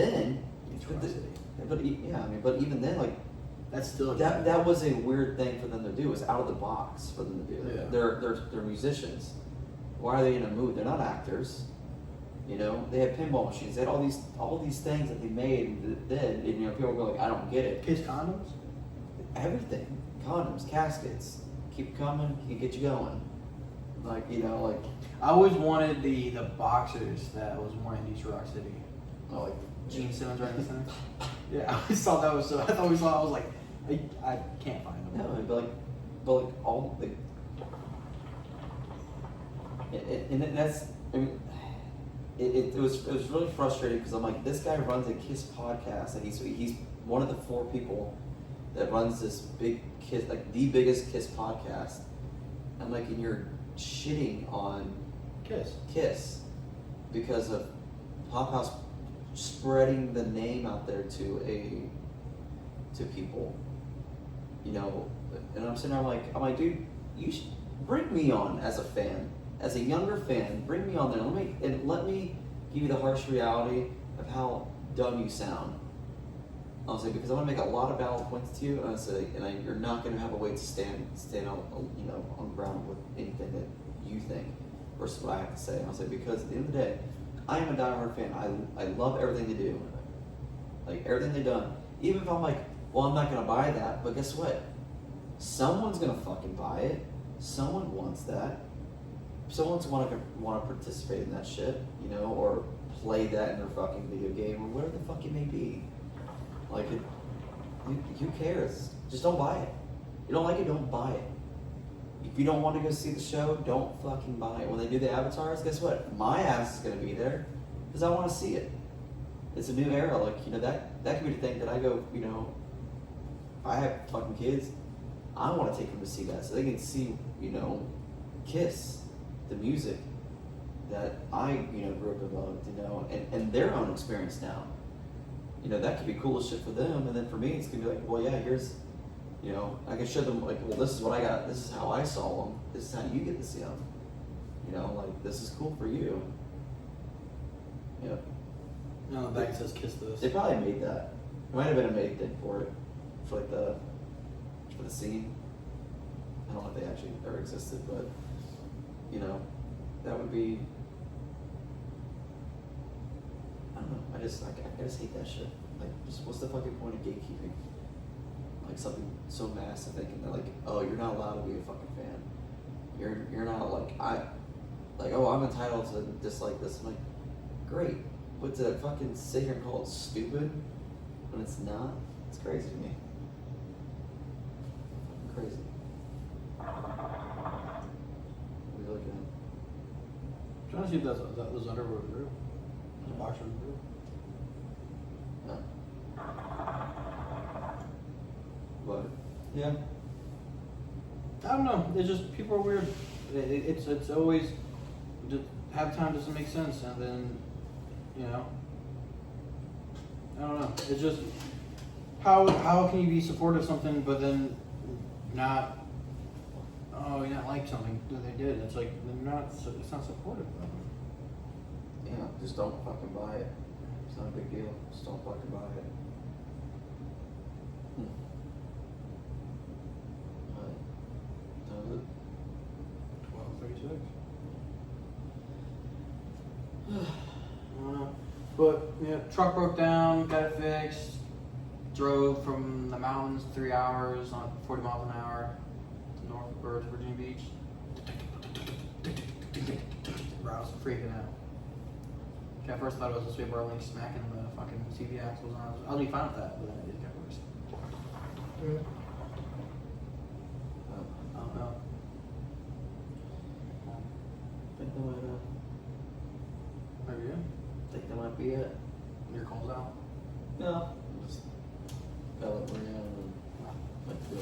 Speaker 4: then, like
Speaker 2: That's still
Speaker 4: that was a weird thing for them to do. It was out of the box for them to do.
Speaker 2: Yeah.
Speaker 4: They're musicians. Why are they in a mood? They're not actors. They had pinball machines. They had all these things that they made and did. And people go like, I don't get it.
Speaker 2: Kiss condoms.
Speaker 4: Everything, condoms, caskets, keep coming, can get you going. Like
Speaker 2: I always wanted the boxers that was worn in Detroit Rock City.
Speaker 4: like
Speaker 2: Gene Simmons right in the center. Yeah, I always thought that was so. I was like, I can't find them.
Speaker 4: no, but like all like, and that's it was really frustrating because I'm like, this guy runs a Kiss podcast and he's one of the 4 people that runs this big Kiss, like the biggest Kiss podcast. I'm like, and you're shitting on Kiss because of Pop House spreading the name out there to people, and I'm sitting there, I'm like, dude, you should bring me on as a fan, as a younger fan, bring me on there. Let me give you the harsh reality of how dumb you sound. I'll say because I want to make a lot of valid points to you, and I say, you're not going to have a way to stand on, you know, on ground with anything that you think versus what I have to say. And I'll say because at the end of the day, I am a diehard fan. I love everything they do, like everything they've done. Even if I'm like, well, I'm not going to buy that, but guess what? Someone's going to fucking buy it. Someone wants that. Someone's want to participate in that shit, you know, or play that in their fucking video game or whatever the fuck it may be. Like, who cares? Just don't buy it. You don't like it, don't buy it. If you don't want to go see the show, don't fucking buy it. When they do the avatars, guess what? My ass is going to be there because I want to see it. It's a new era. Like, you know, that could be the thing that I go, you know, if I have fucking kids, I want to take them to see that so they can see, you know, Kiss, the music that I, you know, grew up and loved, you know, and their own experience now. You know, that could be cool as shit for them, and then for me, it's gonna be like, well, yeah, here's, you know, I can show them, like, well, this is what I got, this is how I saw them, this is how you get to see them. You know, like, this is cool for you. Yep.
Speaker 2: No, the back says kiss this.
Speaker 4: They probably made that. It might have been a made thing for it, for like for the scene. I don't know if they actually ever existed, but, you know, that would be, I don't know, I just hate that shit. Like, just what's the fucking point of gatekeeping? Like something so massive thinking that like, oh, you're not allowed to be a fucking fan. You're not oh, I'm entitled to dislike this. I'm like, great. But to fucking sit here and call it stupid when it's not, it's crazy to me. Crazy. What are you looking at?
Speaker 2: I'm trying to see if that was Underwood real. The boxer real.
Speaker 4: No. What? Yeah.
Speaker 2: I don't know. It's just people are weird. It's always just halftime doesn't make sense, and then you know, I don't know. It's just how can you be supportive of something but then not? Oh, you not like something that they did. It's like they're not. It's not supportive of them.
Speaker 4: Yeah, just don't fucking buy it. It's not a big deal. Just don't fucking buy it. That was it.
Speaker 2: 12:36. But yeah, truck broke down, got it fixed. Drove from the mountains 3 hours on 40 miles an hour to North or to Virginia Beach. Bro, I was freaking out. Okay, at first I thought it was a sweet Burling smacking the fucking CV axles on. I'll be fine with that, but then it got worse. I don't know. Maybe yeah.
Speaker 4: Think that might be it.
Speaker 2: Your call's out.
Speaker 4: No. Just fell it around and went to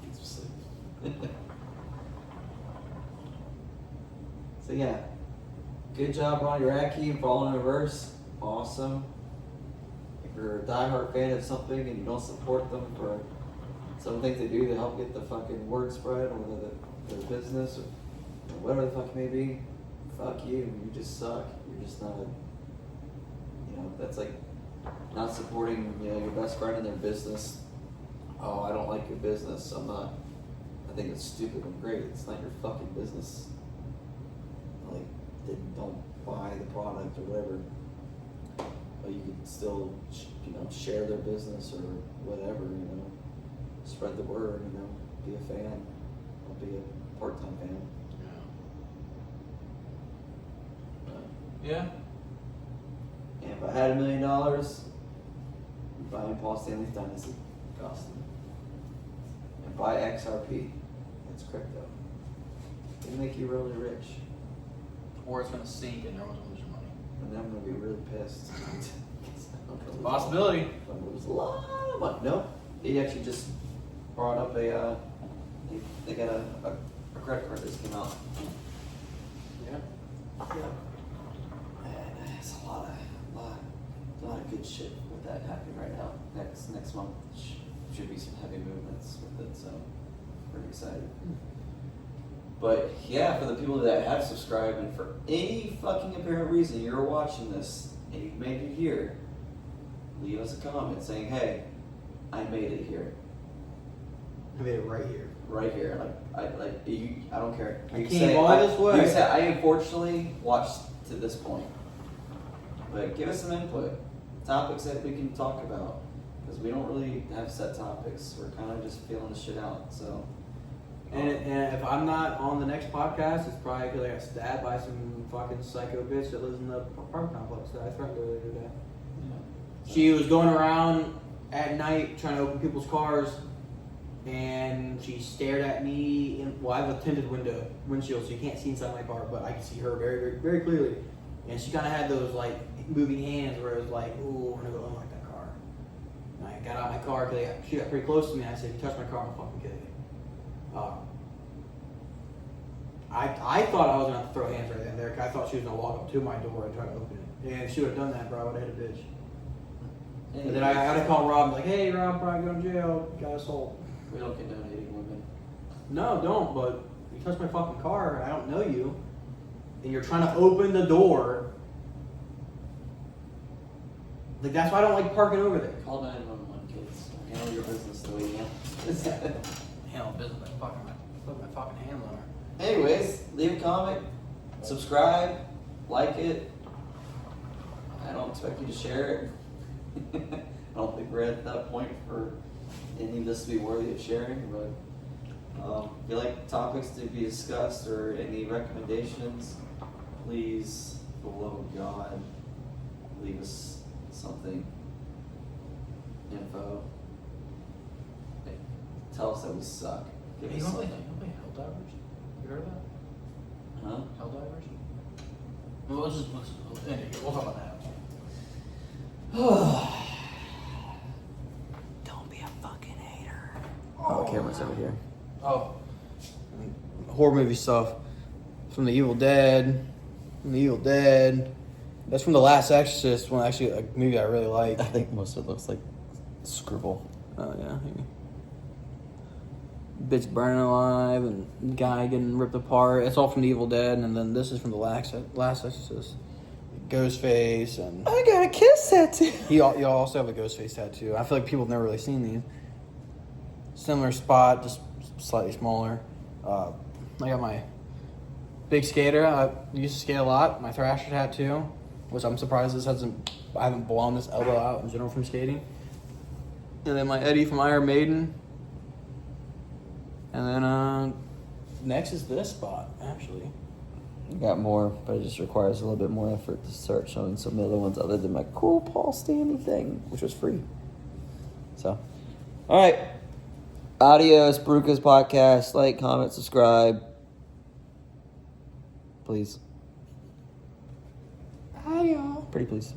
Speaker 4: get some sleep. So yeah. Good job, Ron Uraki, and following the verse. Awesome. If you're a diehard fan of something and you don't support them for some things they do to help get the fucking word spread or the business or whatever the fuck it may be, fuck you. You just suck. You're just not a, you know, that's like not supporting, you know, your best friend in their business. Oh, I don't like your business. I'm not. I think it's stupid and great. It's not your fucking business. Like, then don't buy the product or whatever. But you can still, you know, share their business or whatever, you know. Spread the word, you know. Be a fan. Don't be a part-time fan.
Speaker 2: Yeah.
Speaker 4: And if I had $1 million, I'd buy Paul Stanley's Dynasty costume. And buy XRP. That's crypto. It'll make you really rich.
Speaker 2: Or it's gonna sink and everyone's gonna lose your money.
Speaker 4: And then I'm gonna be really pissed.
Speaker 2: Possibility.
Speaker 4: I'm gonna lose a lot of money. No, he actually just brought up they got a credit card that just came out.
Speaker 2: Yeah.
Speaker 4: Yeah. And there's a lot of good shit with that happening right now. Next month should be some heavy movements with it, so pretty excited. But yeah, for the people that have subscribed and for any fucking apparent reason you're watching this and you've made it here, leave us a comment saying, hey, I made it here.
Speaker 2: I made it right here.
Speaker 4: Right here. I don't care.
Speaker 2: I
Speaker 4: You
Speaker 2: came all this way.
Speaker 4: You can say, I unfortunately watched to this point. But give us some input. Topics that we can talk about. Because we don't really have set topics. We're kind of just feeling the shit out. So.
Speaker 2: And if I'm not on the next podcast, it's probably because I got stabbed by some fucking psycho bitch that lives in the apartment complex that I threatened earlier today.
Speaker 4: Yeah.
Speaker 2: She was going around at night trying to open people's cars, and she stared at me. I have a tinted windshield, so you can't see inside my car, but I can see her very, very, very clearly. And she kind of had those like moving hands where it was like, "Ooh, I'm gonna go unlock that car." And I got out of my car because she got pretty close to me. And I said, "If you touch my car, I'm gonna fucking kill you." I thought I was gonna have to throw hands right then and there. 'Cause I thought she was gonna walk up to my door and try to open it. And if she would have done that, bro, I would have hit a bitch. And then I had to call Rob, like, "Hey, Rob, probably going to jail. Got assault."
Speaker 4: We don't condone hitting women.
Speaker 2: No, don't. But you touch my fucking car, and I don't know you, and you're trying to open the door. Like, that's why I don't like parking over there.
Speaker 4: Call 911, kids. Handle your business the way you handle.
Speaker 2: Handle business by put my fucking hands on her.
Speaker 4: Anyways, leave a comment, subscribe, like it. I don't expect you to share it. I don't think we're at that point for any of this to be worthy of sharing, but if you like topics to be discussed or any recommendations, please, for the love of God, leave us something. Info. Tell us that we suck. Give
Speaker 2: Hey,
Speaker 4: us
Speaker 2: you want to
Speaker 4: something.
Speaker 2: play Helldivers? You heard of that?
Speaker 4: Huh?
Speaker 2: Helldivers? Well, we'll talk about that.
Speaker 4: Don't be a fucking hater. Oh, the camera's over here.
Speaker 2: Oh. Horror movie stuff. From The Evil Dead. That's from The Last Exorcist, one actually a movie I really like.
Speaker 4: I think most of it looks like scribble.
Speaker 2: Oh yeah. Bitch burning alive and guy getting ripped apart. It's all from The Evil Dead, and then this is from The Last Exorcist. Ghostface and
Speaker 4: I got a kiss tattoo.
Speaker 2: you also have a Ghostface tattoo. I feel like people have never really seen these. Similar spot, just slightly smaller. I got my big skater. I used to skate a lot. My Thrasher tattoo, which I'm surprised I haven't blown this elbow out in general from skating. And then my Eddie from Iron Maiden. And then next is this spot, actually.
Speaker 4: I got more, but it just requires a little bit more effort to start showing some of the other ones other than my cool Paul Stanley thing, which was free. So, all right. Adios, Bruca's podcast. Like, comment, subscribe. Please.
Speaker 2: Adios.
Speaker 4: Pretty please.